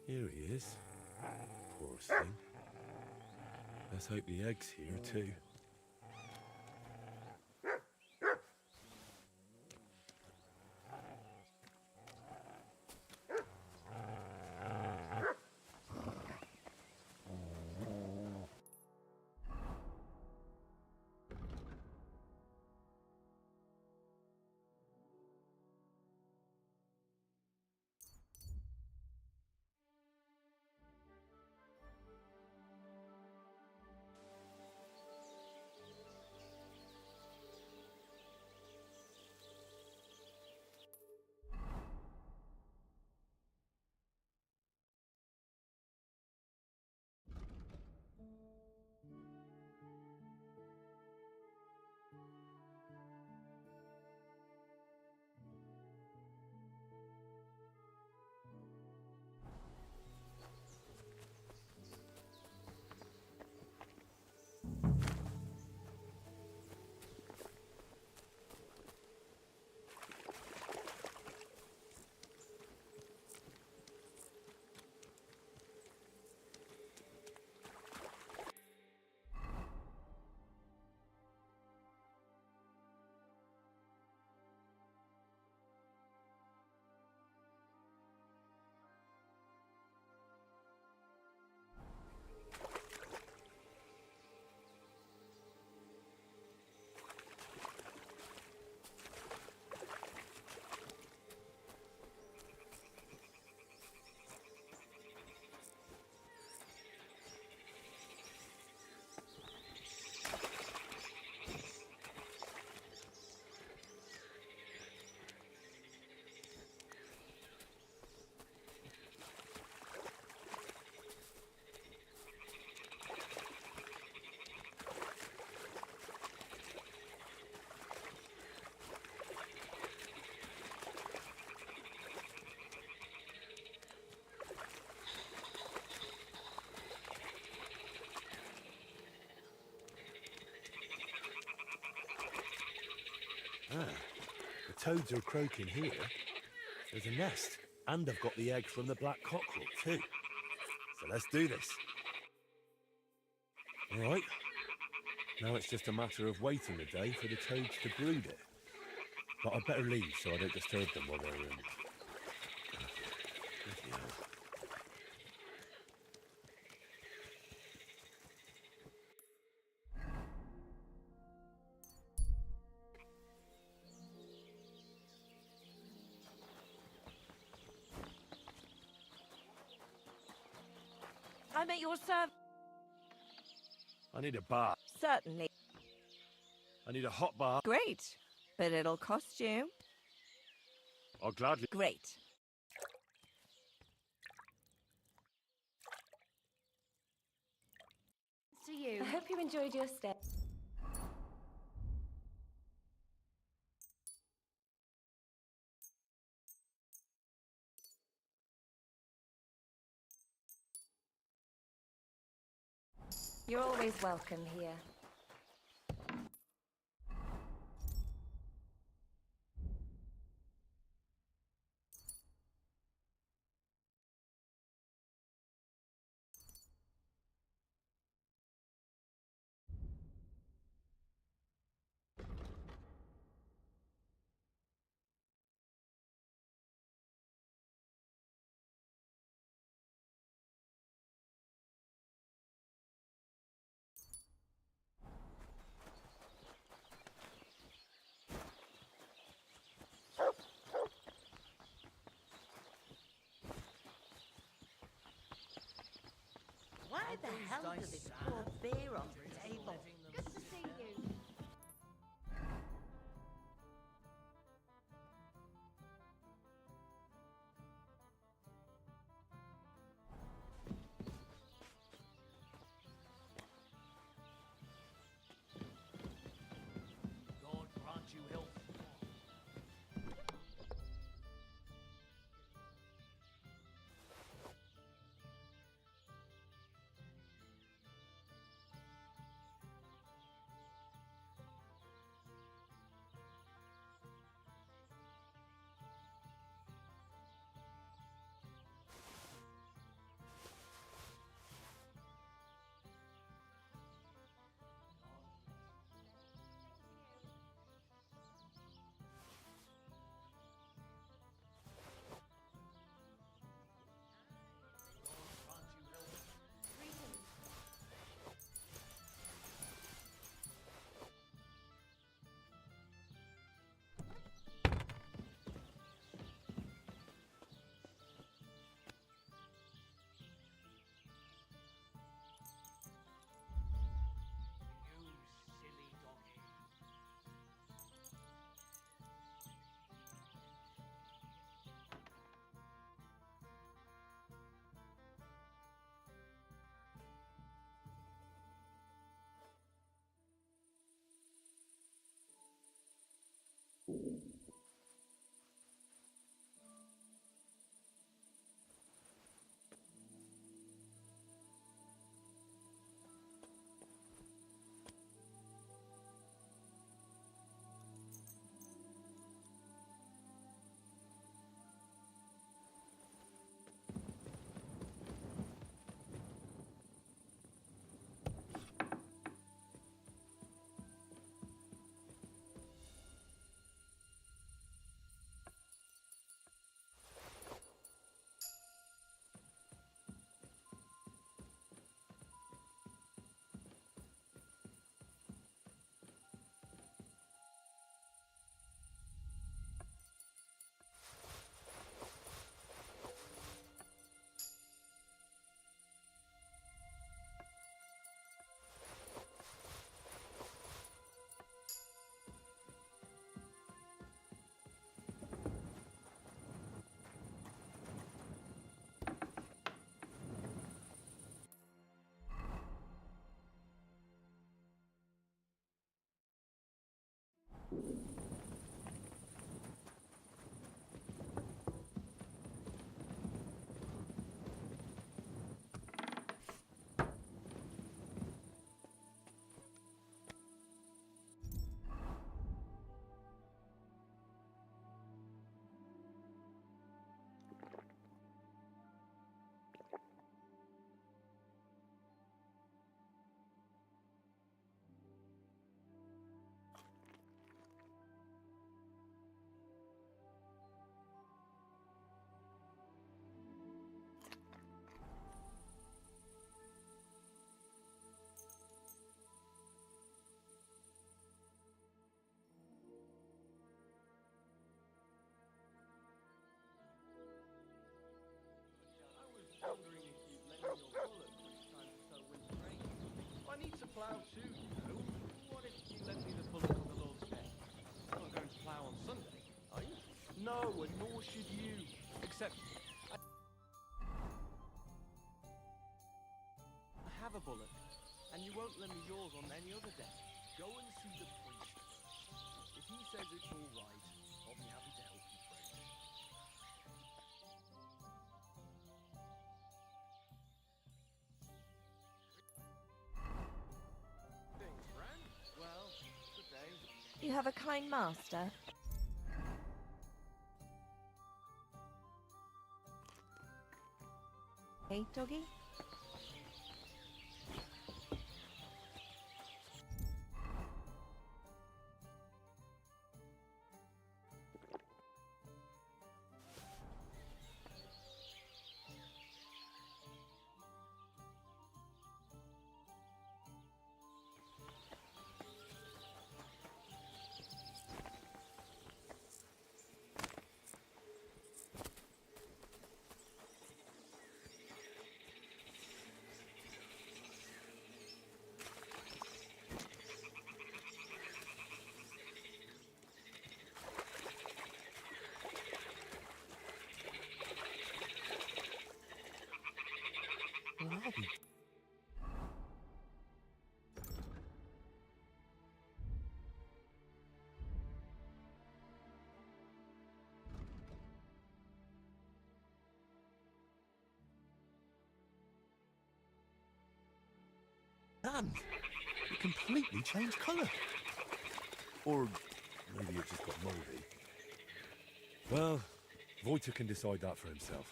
Here he is. Poor thing. Let's hope the egg's here too. Ah, the toads are croaking here. There's a nest, and I've got the egg from the black cockerel too. So let's do this. All right. Now it's just a matter of waiting a day for the toads to brood it. But I'd better leave so I don't disturb them while they're in. I'm at your service. I need a bath. Certainly. I need a hot bath. Great. But it'll cost you. I'll gladly. Great. To you. I hope you enjoyed your stay. You're always welcome here. Why the hell did they pour beer on the table? Good to see you. God grant you health. plough too, you know. What if you lent me the bullock on the Lord's Day? I'm not going to plough on Sunday, are you? No, and nor should you. Except I have a bullock, and you won't lend me yours on any other day. Go and see the priest first. If he says it's all right, I'll be happy to help you, friend. Thanks, friend. Well, good day. You have a kind master. Hey, doggy. Where are we? Dan, it completely changed colour. Or maybe it just got mouldy. Well, Voiter can decide that for himself.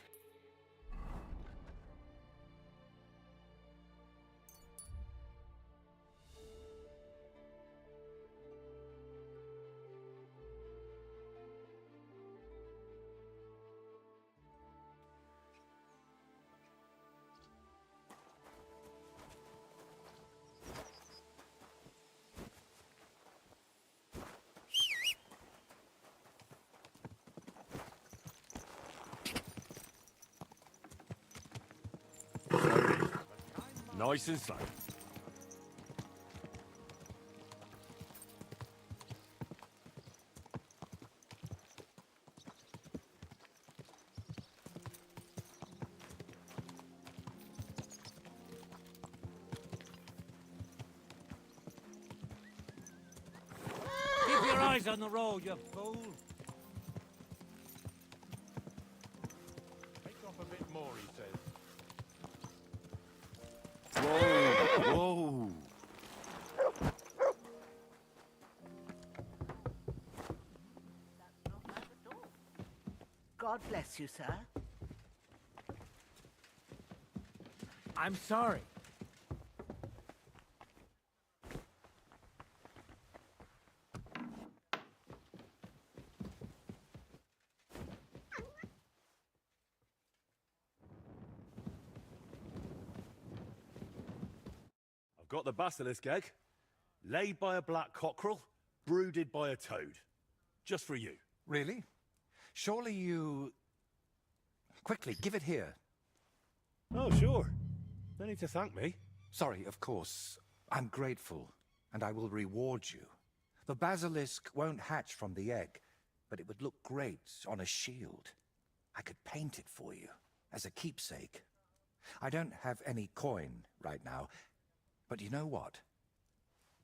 Nice and slow. Keep your eyes on the road, you fool. Take off a bit more, he says. Whoa! Whoa! God bless you, sir. I'm sorry. I've got the basilisk egg, laid by a black cockerel, brooded by a toad. Just for you. Really? Surely you... Quickly, give it here. Oh, sure. No need to thank me. Sorry, of course. I'm grateful, and I will reward you. The basilisk won't hatch from the egg, but it would look great on a shield. I could paint it for you, as a keepsake. I don't have any coin right now, but you know what?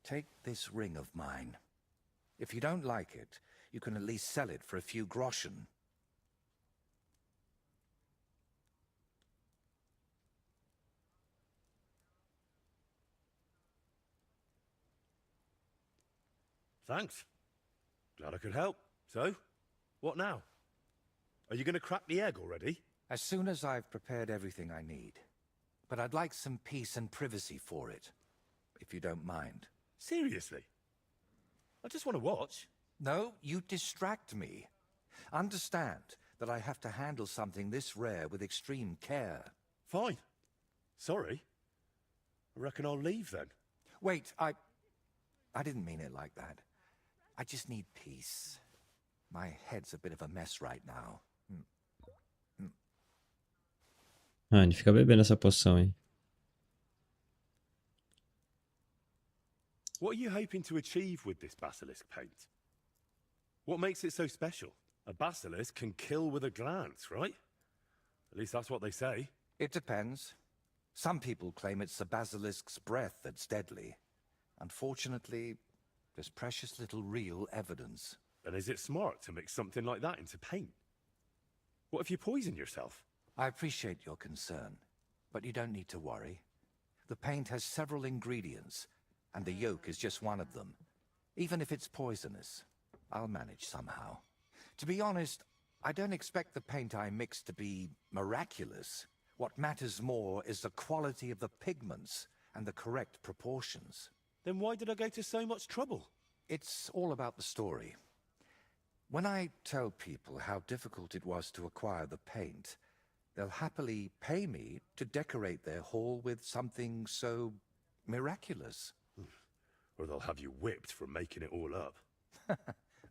Take this ring of mine. If you don't like it, you can at least sell it for a few groschen. Thanks. Glad I could help. So, what now? Are you going to crack the egg already? As soon as I've prepared everything I need. But I'd like some peace and privacy for it, if you don't mind. Seriously? I just want to watch. No, you distract me. Understand that I have to handle something this rare with extreme care. Fine. Sorry. I reckon I'll leave then. Wait, I didn't mean it like that. I just need peace. My head's a bit of a mess right now. Ah, ele fica bebendo essa poção, hein? What are you hoping to achieve with this basilisk paint? What makes it so special? A basilisk can kill with a glance, right? At least that's what they say. It depends. Some people claim it's the basilisk's breath that's deadly. Unfortunately, there's precious little real evidence. Then is it smart to mix something like that into paint? What if you poison yourself? I appreciate your concern, but you don't need to worry. The paint has several ingredients, and the yolk is just one of them. Even if it's poisonous, I'll manage somehow. To be honest, I don't expect the paint I mix to be miraculous. What matters more is the quality of the pigments and the correct proportions. Then why did I go to so much trouble? It's all about the story. When I tell people how difficult it was to acquire the paint, they'll happily pay me to decorate their hall with something so miraculous. Or they'll have you whipped for making it all up.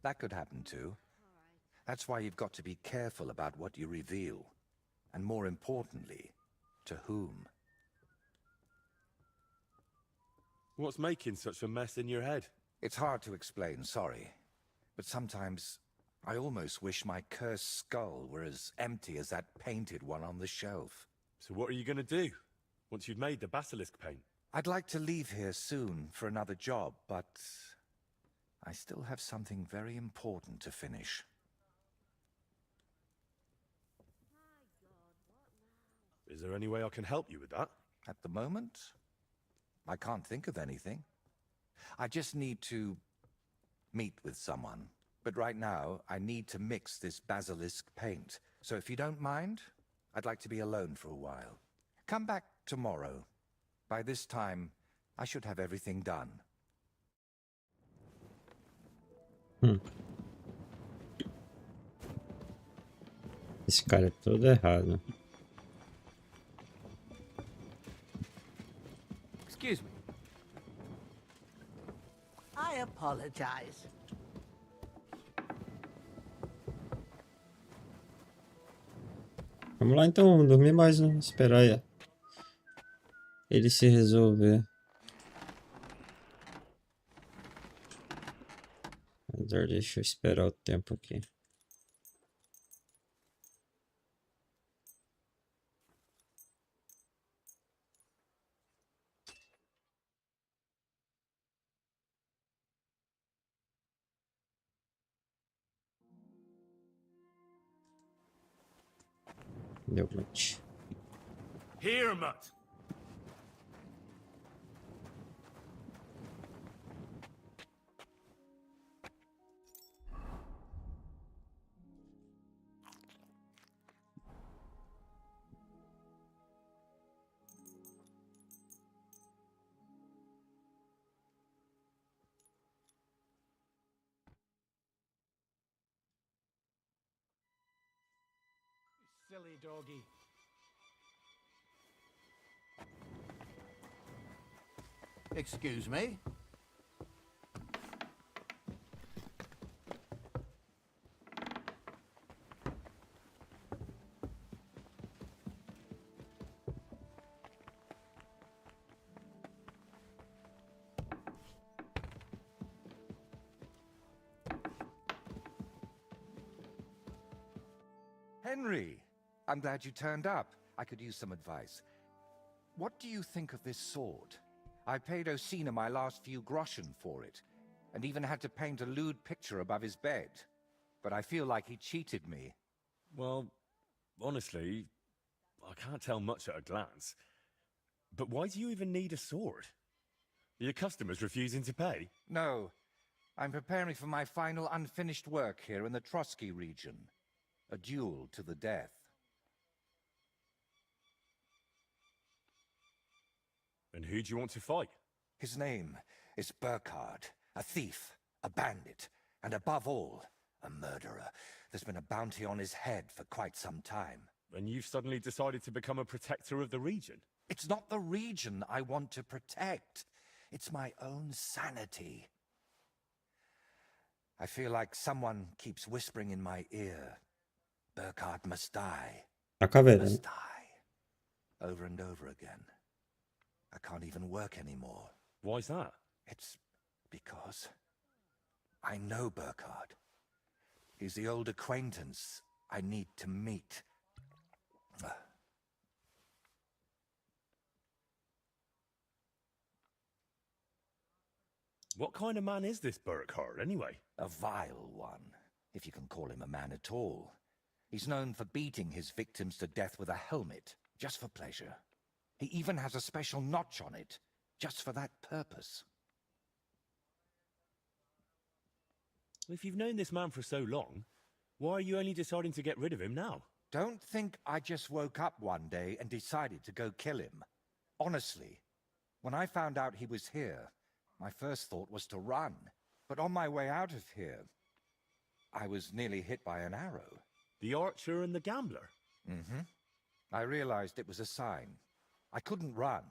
That could happen too. That's why you've got to be careful about what you reveal. And more importantly, to whom. What's making such a mess in your head? It's hard to explain, sorry. But sometimes I almost wish my cursed skull were as empty as that painted one on the shelf. So what are you going to do once you've made the basilisk paint? I'd like to leave here soon for another job, but I still have something very important to finish. Is there any way I can help you with that? At the moment, I can't think of anything. I just need to meet with someone. But right now, I need to mix this basilisk paint. So if you don't mind, I'd like to be alone for a while. Come back tomorrow. By this time, I should have everything done. Esse cara é todo errado. Excuse me. I apologize. Vamos lá então, vamos dormir mais, né? Esperar aí. Ele se resolver. Deixa eu esperar o tempo aqui. Deu match. Here, Mutt! Silly doggy. Excuse me. Henry, I'm glad you turned up. I could use some advice. What do you think of this sword? I paid Osina my last few groschen for it, and even had to paint a lewd picture above his bed. But I feel like he cheated me. Well, honestly, I can't tell much at a glance. But why do you even need a sword? Are your customers refusing to pay? No. I'm preparing for my final unfinished work here in the Trotsky region. A duel to the death. And who do you want to fight? His name is Burkhard, a thief, a bandit, and above all, a murderer. There's been a bounty on his head for quite some time. And you've suddenly decided to become a protector of the region? It's not the region I want to protect. It's my own sanity. I feel like someone keeps whispering in my ear, Burkhard must die. Must die. Over and over again. I can't even work anymore. Why's that? It's because I know Burkhard. He's the old acquaintance I need to meet. What kind of man is this Burkhard, anyway? A vile one, if you can call him a man at all. He's known for beating his victims to death with a helmet, just for pleasure. He even has a special notch on it, just for that purpose. If you've known this man for so long, why are you only deciding to get rid of him now? Don't think I just woke up one day and decided to go kill him. Honestly, when I found out he was here, my first thought was to run. But on my way out of here, I was nearly hit by an arrow. The archer and the gambler? Mm-hmm. I realized it was a sign. I couldn't run,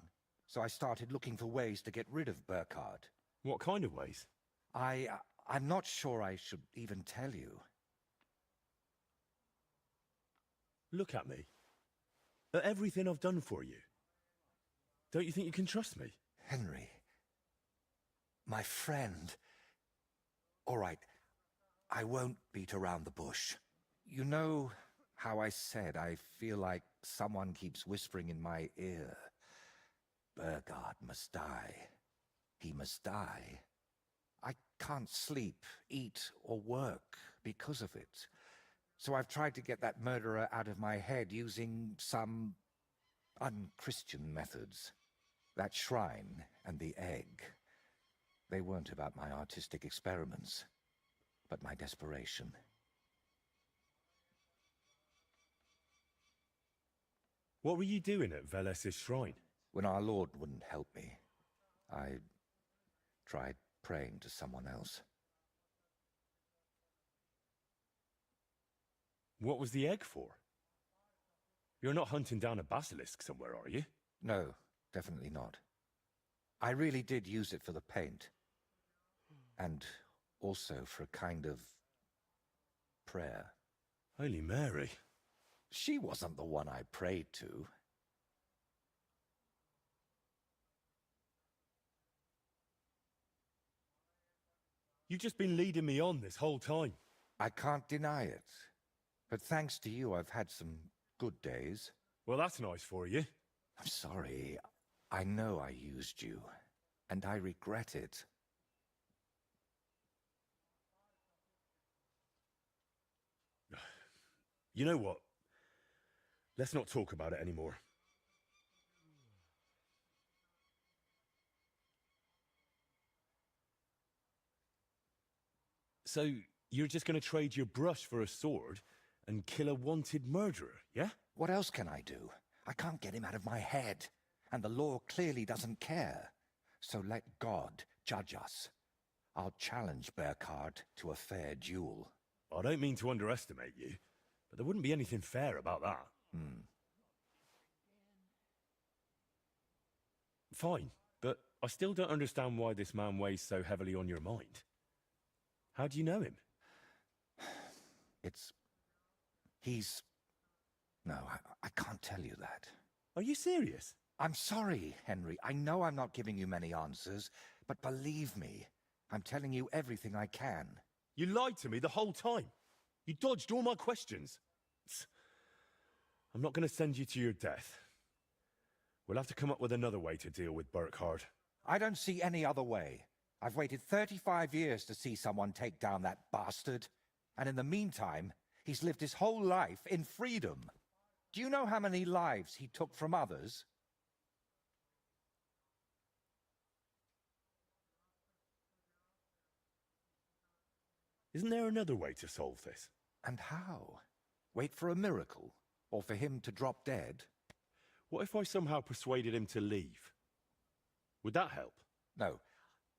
so I started looking for ways to get rid of Burkhard. What kind of ways? I'm not sure I should even tell you. Look at me. At everything I've done for you. Don't you think you can trust me? Henry. My friend. All right, I won't beat around the bush. You know how I said I feel like someone keeps whispering in my ear. Burkhard must die. He must die. I can't sleep, eat, or work because of it. So I've tried to get that murderer out of my head using some unchristian methods. That shrine and the egg. They weren't about my artistic experiments, but my desperation. What were you doing at Veles's shrine? When our Lord wouldn't help me, I tried praying to someone else. What was the egg for? You're not hunting down a basilisk somewhere, are you? No, definitely not. I really did use it for the paint. And also for a kind of prayer. Holy Mary. She wasn't the one I prayed to. You've just been leading me on this whole time. I can't deny it. But thanks to you, I've had some good days. Well, that's nice for you. I'm sorry. I know I used you. And I regret it. You know what? Let's not talk about it anymore. So, you're just going to trade your brush for a sword and kill a wanted murderer, yeah? What else can I do? I can't get him out of my head. And the law clearly doesn't care. So let God judge us. I'll challenge Burkhard to a fair duel. I don't mean to underestimate you, but there wouldn't be anything fair about that. Fine, but I still don't understand why this man weighs so heavily on your mind. How do you know him? No, I can't tell you that. Are you serious? I'm sorry, Henry. I know I'm not giving you many answers, but believe me, I'm telling you everything I can. You lied to me the whole time. You dodged all my questions. I'm not going to send you to your death. We'll have to come up with another way to deal with Burkhard. I don't see any other way. I've waited 35 years to see someone take down that bastard. And in the meantime, he's lived his whole life in freedom. Do you know how many lives he took from others? Isn't there another way to solve this? And how? Wait for a miracle? Or for him to drop dead? What if I somehow persuaded him to leave? Would that help? No,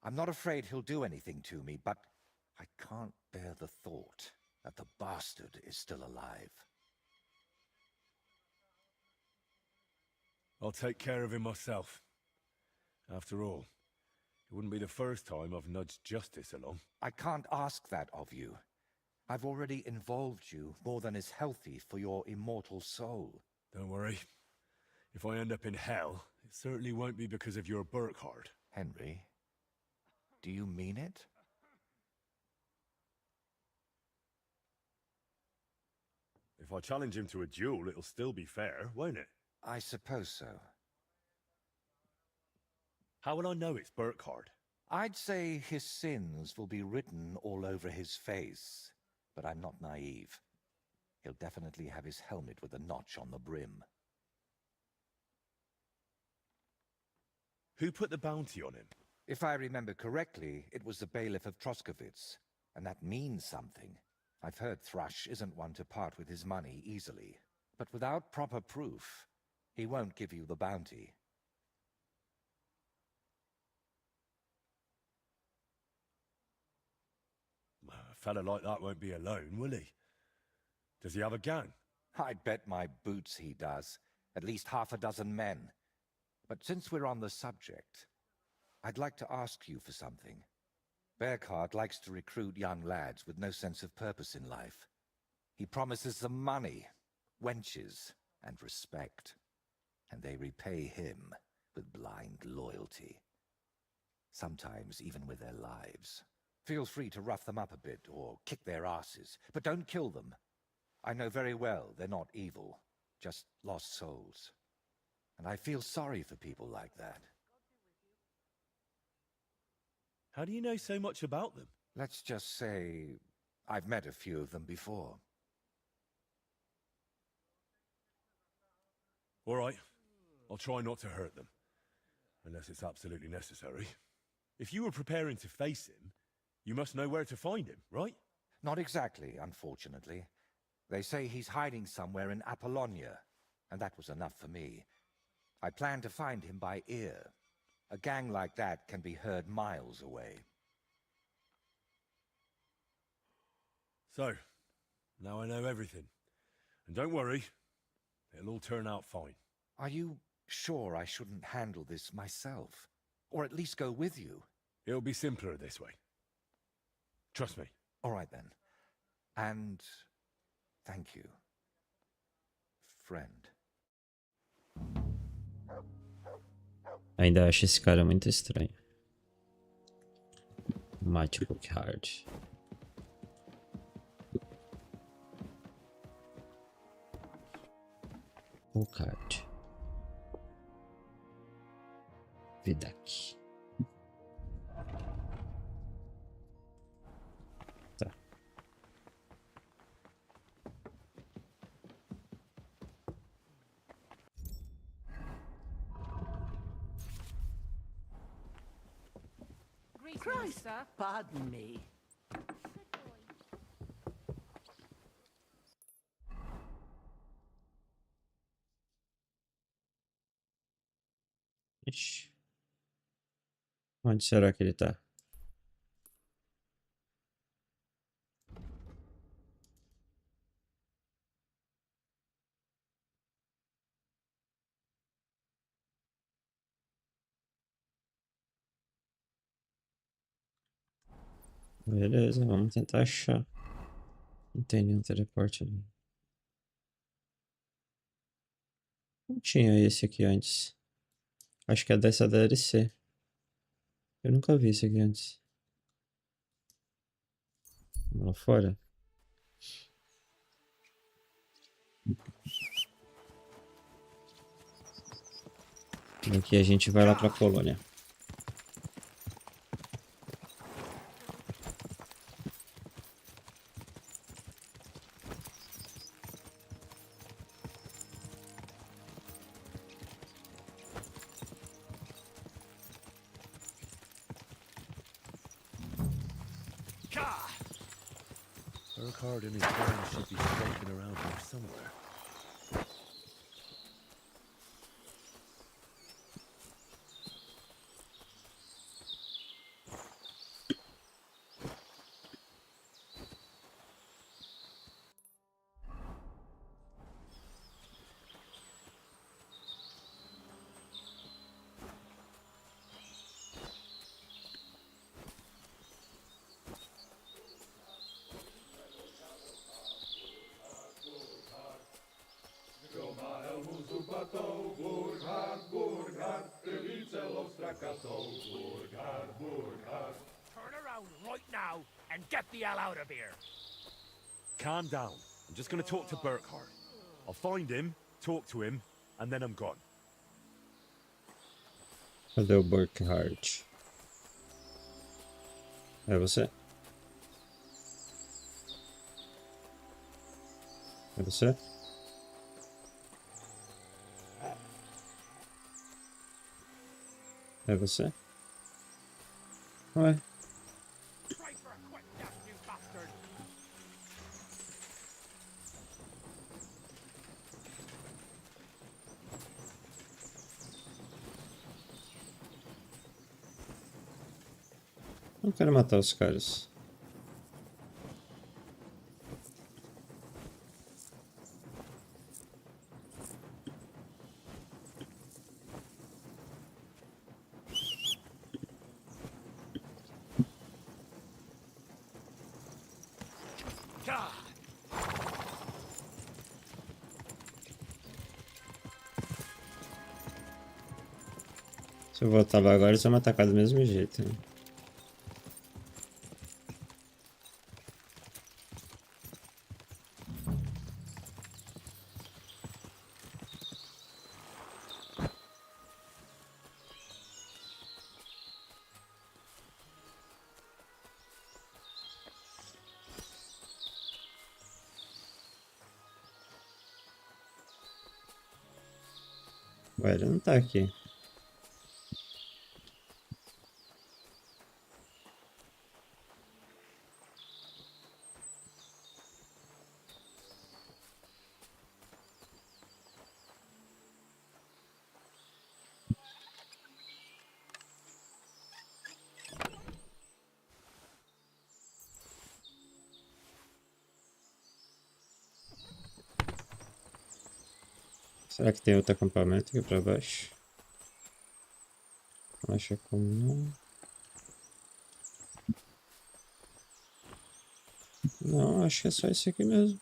I'm not afraid he'll do anything to me, but I can't bear the thought that the bastard is still alive. I'll take care of him myself. After all, it wouldn't be the first time I've nudged justice along. I can't ask that of you. I've already involved you more than is healthy for your immortal soul. Don't worry. If I end up in hell, it certainly won't be because of your Burkhard. Henry, Do you mean it? If I challenge him to a duel, it'll still be fair, won't it? I suppose so. How will I know it's Burkhard? I'd say his sins will be written all over his face, but I'm not naive. He'll definitely have his helmet with a notch on the brim. Who put the bounty on him? If I remember correctly, it was the bailiff of Troskowitz, and that means something. I've heard Thrush isn't one to part with his money easily, but without proper proof, he won't give you the bounty. A fella like that won't be alone, will he? Does he have a gang? I'd bet my boots he does. At least half a dozen men. But since we're on the subject, I'd like to ask you for something. Burkhard likes to recruit young lads with no sense of purpose in life. He promises them money, wenches, and respect. And they repay him with blind loyalty. Sometimes even with their lives. Feel free to rough them up a bit or kick their asses, but don't kill them. I know very well they're not evil, just lost souls. And I feel sorry for people like that. How do you know so much about them? Let's just say I've met a few of them before. All right. I'll try not to hurt them. Unless it's absolutely necessary. If you were preparing to face him, you must know where to find him, right? Not exactly, unfortunately. They say he's hiding somewhere in Apollonia, and that was enough for me. I plan to find him by ear. A gang like that can be heard miles away. So, now I know everything. And don't worry, it'll all turn out fine. Are you sure I shouldn't handle this myself? Or at least go with you? It'll be simpler this way. Trust me. All right then. And thank you, friend. Ainda acho esse cara muito estranho. Mate Burkhard. Burkhard. Vidak. Tá. Christ, pardon me. Ixi. Onde será que ele tá? Beleza, vamos tentar achar. Não tem nenhum teleporte ali. Não tinha esse aqui antes. Acho que é dessa DLC. Eu nunca vi esse aqui antes. Vamos lá fora. E aqui a gente vai lá pra colônia. Burkhard and his gang should be skulking around here somewhere. Burkhard, Burkhard, Burkhard, now and get the hell out of here. Calm down. I'm just gonna talk to Burkhardt. I'll find him, talk to him, and then I'm gone. Cadê o Burkhardt? É você? É você? É você? Ué? Não quero matar os caras. Se eu voltar lá agora, eles vão me atacar do mesmo jeito, né? Ué, ele não tá aqui. Será que tem outro acampamento aqui pra baixo? Acho que não. Não, acho que é só esse aqui mesmo.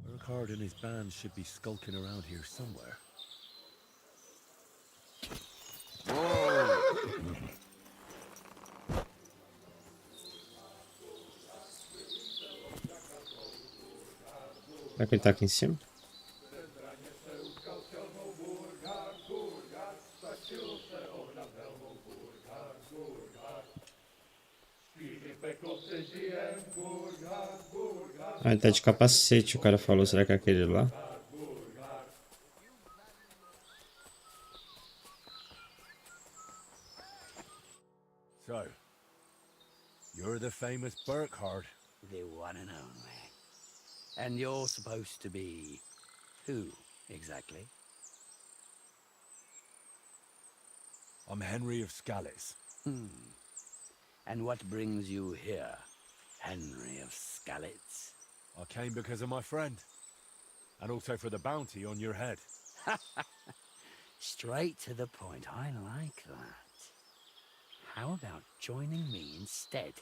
Burkhardt and his band should be skulking around here somewhere. Será que ele tá aqui em cima? Ah, ele tá de capacete, o cara falou. Será que é aquele lá? So, you're the famous Burkhardt. The one and only. And you're supposed to be who, exactly? I'm Henry of Skalitz. And what brings you here, Henry of Skalitz? I came because of my friend. And also for the bounty on your head. Straight to the point. I like that. How about joining me instead?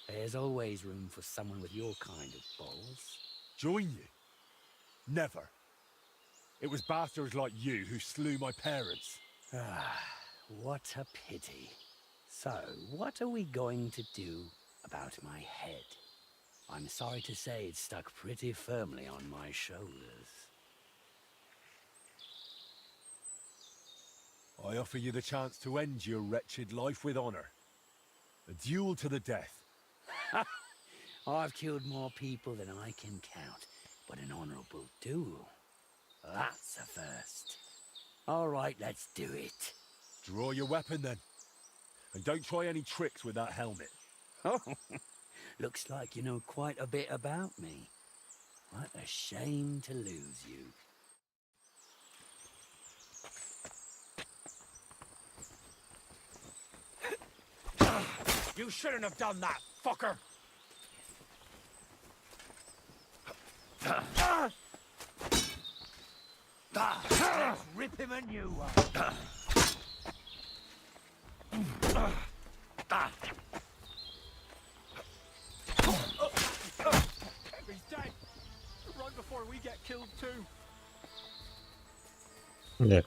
There's always room for someone with your kind of balls. Join you? Never. It was bastards like you who slew my parents. What a pity. So, what are we going to do about my head? I'm sorry to say it's stuck pretty firmly on my shoulders. I offer you the chance to end your wretched life with honor. A duel to the death. I've killed more people than I can count, but an honorable duel, that's a first. All right, let's do it. Draw your weapon then. And don't try any tricks with that helmet. Oh, looks like you know quite a bit about me. What a shame to lose you. You shouldn't have done that, fucker! Let's rip him a new one. He's dead. Run before we get killed too.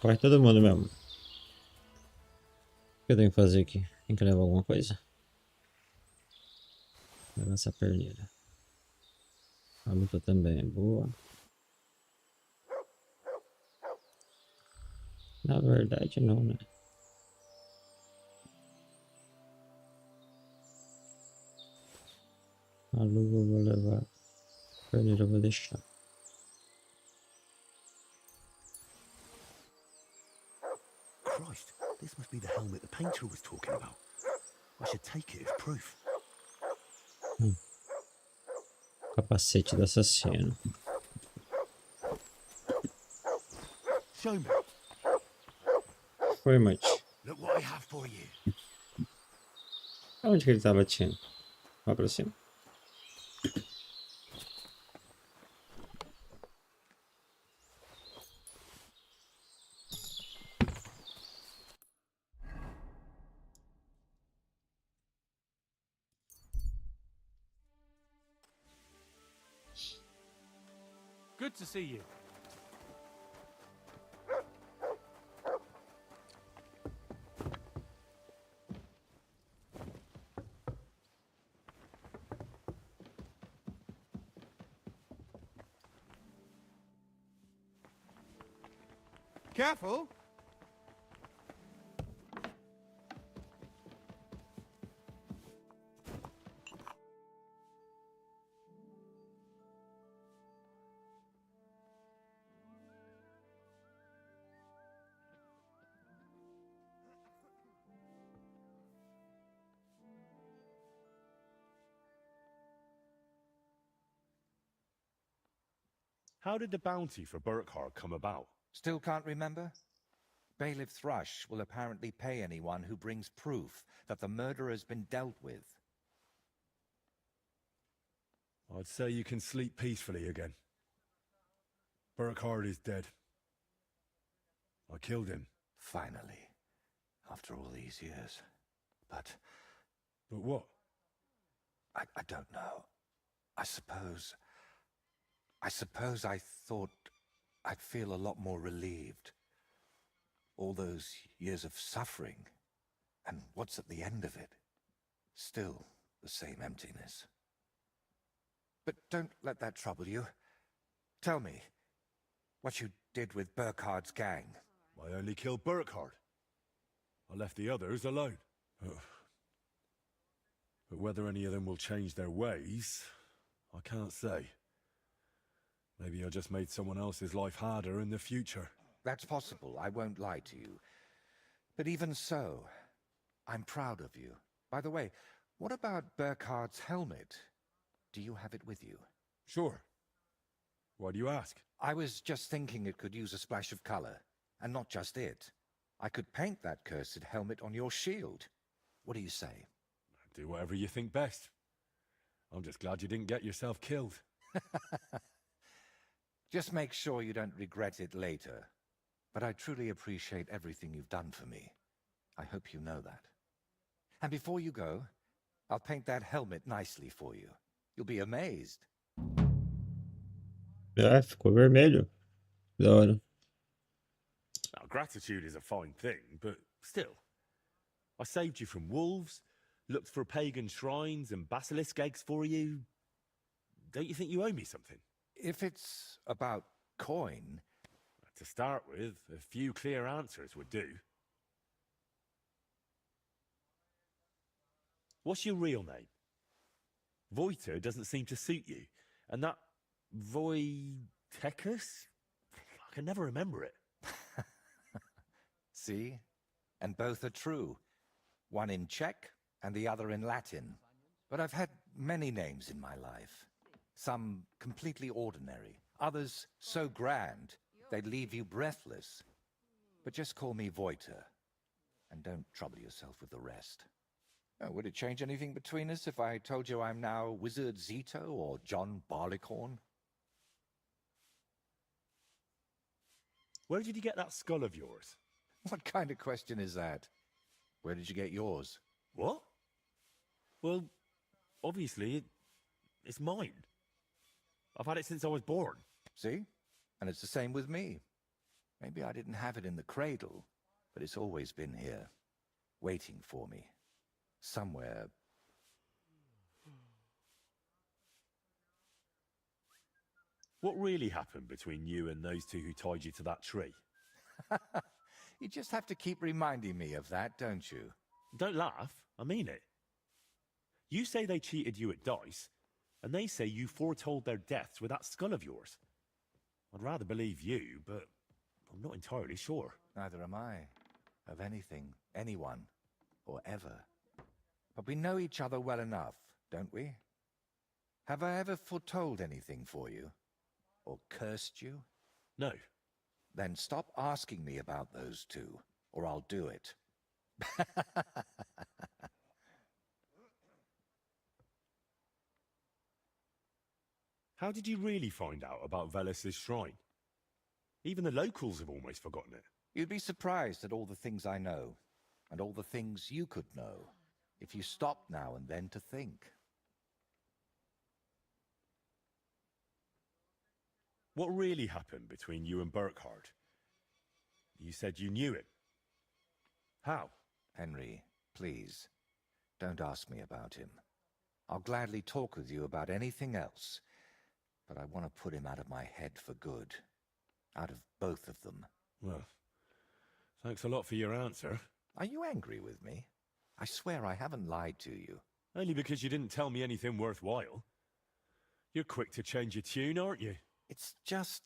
Corre todo mundo mesmo. O que eu tenho que fazer aqui? Tem que levar alguma coisa? Levar essa perneira. A luta também é boa. Na verdade não, né? A luva eu vou levar. A perneira eu vou deixar. Christ, this must be the helmet the painter was talking about. I should take it as proof. Capacete do assassino. Show me. Foi, mate. Look what I have for you. Onde que ele tava batindo? Lá pra cima. Good to see you. Careful! How did the bounty for Burkhard come about? Still can't remember? Bailiff Thrush will apparently pay anyone who brings proof that the murder has been dealt with. I'd say you can sleep peacefully again. Burkhard is dead. I killed him. Finally. After all these years. But what? I don't know. I suppose I thought I'd feel a lot more relieved. All those years of suffering, and what's at the end of it? Still the same emptiness. But don't let that trouble you. Tell me, what you did with Burkhard's gang. I only killed Burkhard. I left the others alone. But whether any of them will change their ways, I can't say. Maybe I just made someone else's life harder in the future. That's possible, I won't lie to you. But even so, I'm proud of you. By the way, what about Burkhard's helmet? Do you have it with you? Sure. Why do you ask? I was just thinking it could use a splash of color. And not just it. I could paint that cursed helmet on your shield. What do you say? Do whatever you think best. I'm just glad you didn't get yourself killed. Just make sure you don't regret it later. But I truly appreciate everything you've done for me. I hope you know that. And before you go, I'll paint that helmet nicely for you. You'll be amazed. Ficou vermelho. Da hora. Now, gratitude is a fine thing, but still. I saved you from wolves, looked for pagan shrines and basilisk eggs for you. Don't you think you owe me something? If it's about coin... To start with, a few clear answers would do. What's your real name? Voiter doesn't seem to suit you. And that Voitechus? I can never remember it. See? And both are true. One in Czech and the other in Latin. But I've had many names in my life. Some completely ordinary. Others so grand they'd leave you breathless. But just call me Voiter. And don't trouble yourself with the rest. Would it change anything between us if I told you I'm now Wizard Zito or John Barleycorn? Where did you get that skull of yours? What kind of question is that? Where did you get yours? What? Well, obviously, it's mine. I've had it since I was born. See? And it's the same with me. Maybe I didn't have it in the cradle, but it's always been here, waiting for me. Somewhere. What really happened between you and those two who tied you to that tree? You just have to keep reminding me of that, don't you? Don't laugh. I mean it. You say they cheated you at dice, and they say you foretold their deaths with that skull of yours. I'd rather believe you, but I'm not entirely sure. Neither am I. Of anything, anyone, or ever. But we know each other well enough, don't we? Have I ever foretold anything for you? Or cursed you? No. Then stop asking me about those two, or I'll do it. How did you really find out about Velus's shrine? Even the locals have almost forgotten it. You'd be surprised at all the things I know, and all the things you could know, if you stopped now and then to think. What really happened between you and Burkhard? You said you knew him. How? Henry, please, don't ask me about him. I'll gladly talk with you about anything else, but I want to put him out of my head for good. Out of both of them. Well, thanks a lot for your answer. Are you angry with me? I swear I haven't lied to you. Only because you didn't tell me anything worthwhile. You're quick to change your tune, aren't you? It's just...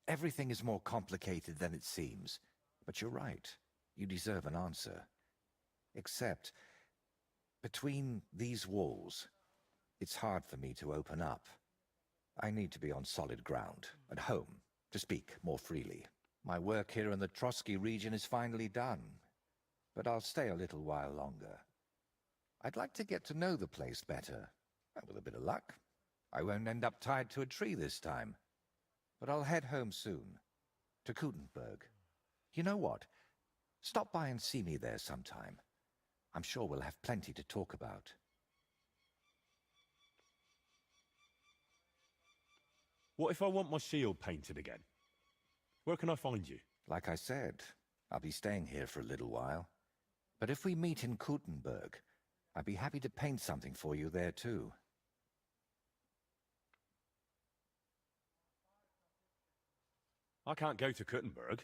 everything is more complicated than it seems. But you're right. You deserve an answer. Except, between these walls, it's hard for me to open up. I need to be on solid ground, at home, to speak more freely. My work here in the Trotsky region is finally done, but I'll stay a little while longer. I'd like to get to know the place better. With a bit of luck, I won't end up tied to a tree this time. But I'll head home soon, to Kutenberg. You know what? Stop by and see me there sometime. I'm sure we'll have plenty to talk about. What if I want my shield painted again? Where can I find you? Like I said, I'll be staying here for a little while. But if we meet in Kutenberg, I'd be happy to paint something for you there too. I can't go to Kuttenberg.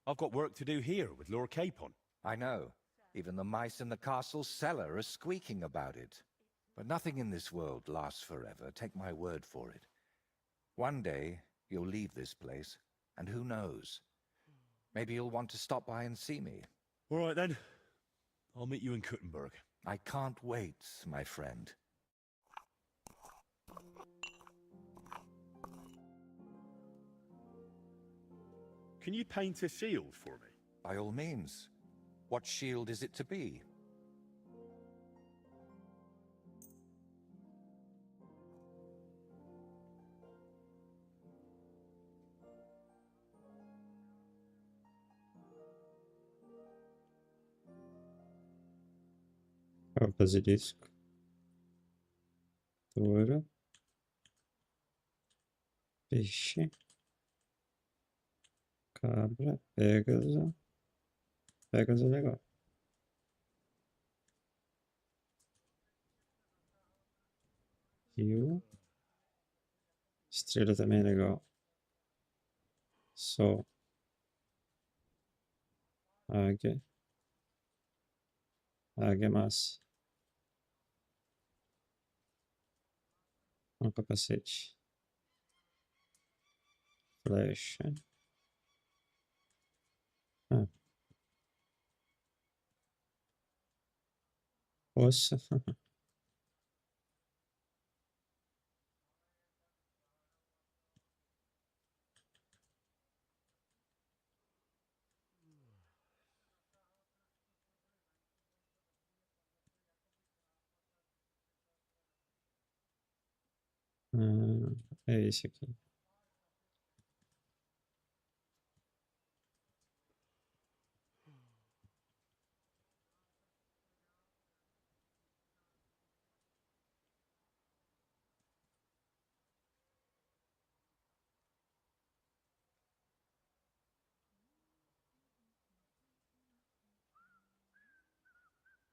I've got work to do here with Lord Capon. I know. Even the mice in the castle cellar are squeaking about it. But nothing in this world lasts forever, take my word for it. One day, you'll leave this place, and who knows? Maybe you'll want to stop by and see me. All right then. I'll meet you in Kuttenberg. I can't wait, my friend. Can you paint a shield for me? By all means. What shield is it to be? Basilisco. Touro. Peixe. Cabra. Pégaso. Pégaso é legal. Rio. Estrela também é legal. Sol. Águia. Águia é massa. Um capacete. Flecha. Ah. Poça. É esse aqui.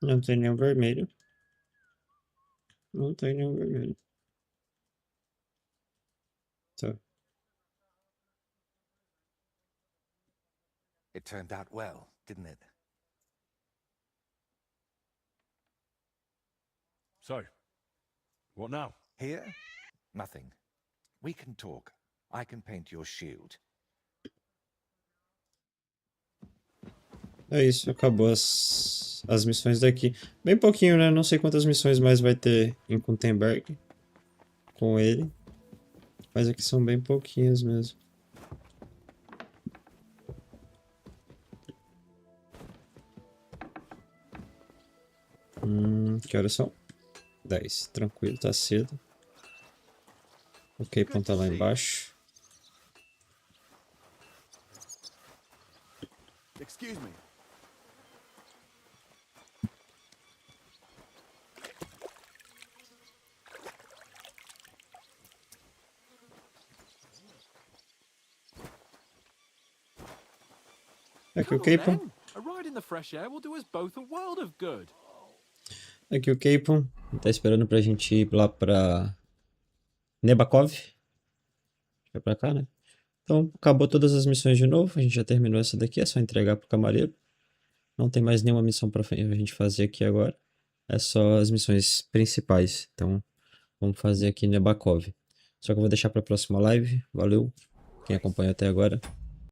Não tem nenhum vermelho. Não tem nenhum vermelho. Tá. It turned out well, didn't it? So, what now? Here? Nothing. We can talk. I can paint your shield. É isso, acabou as missões daqui. Bem pouquinho, né? Não sei quantas missões mais vai ter em Gutenberg com ele. Mas aqui são bem pouquinhas mesmo. Que horas são? 10. Tranquilo, tá cedo. Ok, ponta lá embaixo. Excuse me. Aqui o Capon. A ride in the fresh air will do us both a world of good. Aqui o Capon. Tá esperando pra gente ir lá pra Nebakov. Vai pra cá, né? Então, acabou todas as missões de novo. A gente já terminou essa daqui. É só entregar pro camareiro. Não tem mais nenhuma missão pra a gente fazer aqui agora. É só as missões principais. Então, vamos fazer aqui Nebakov. Só que eu vou deixar pra próxima live. Valeu. Quem acompanhou até agora.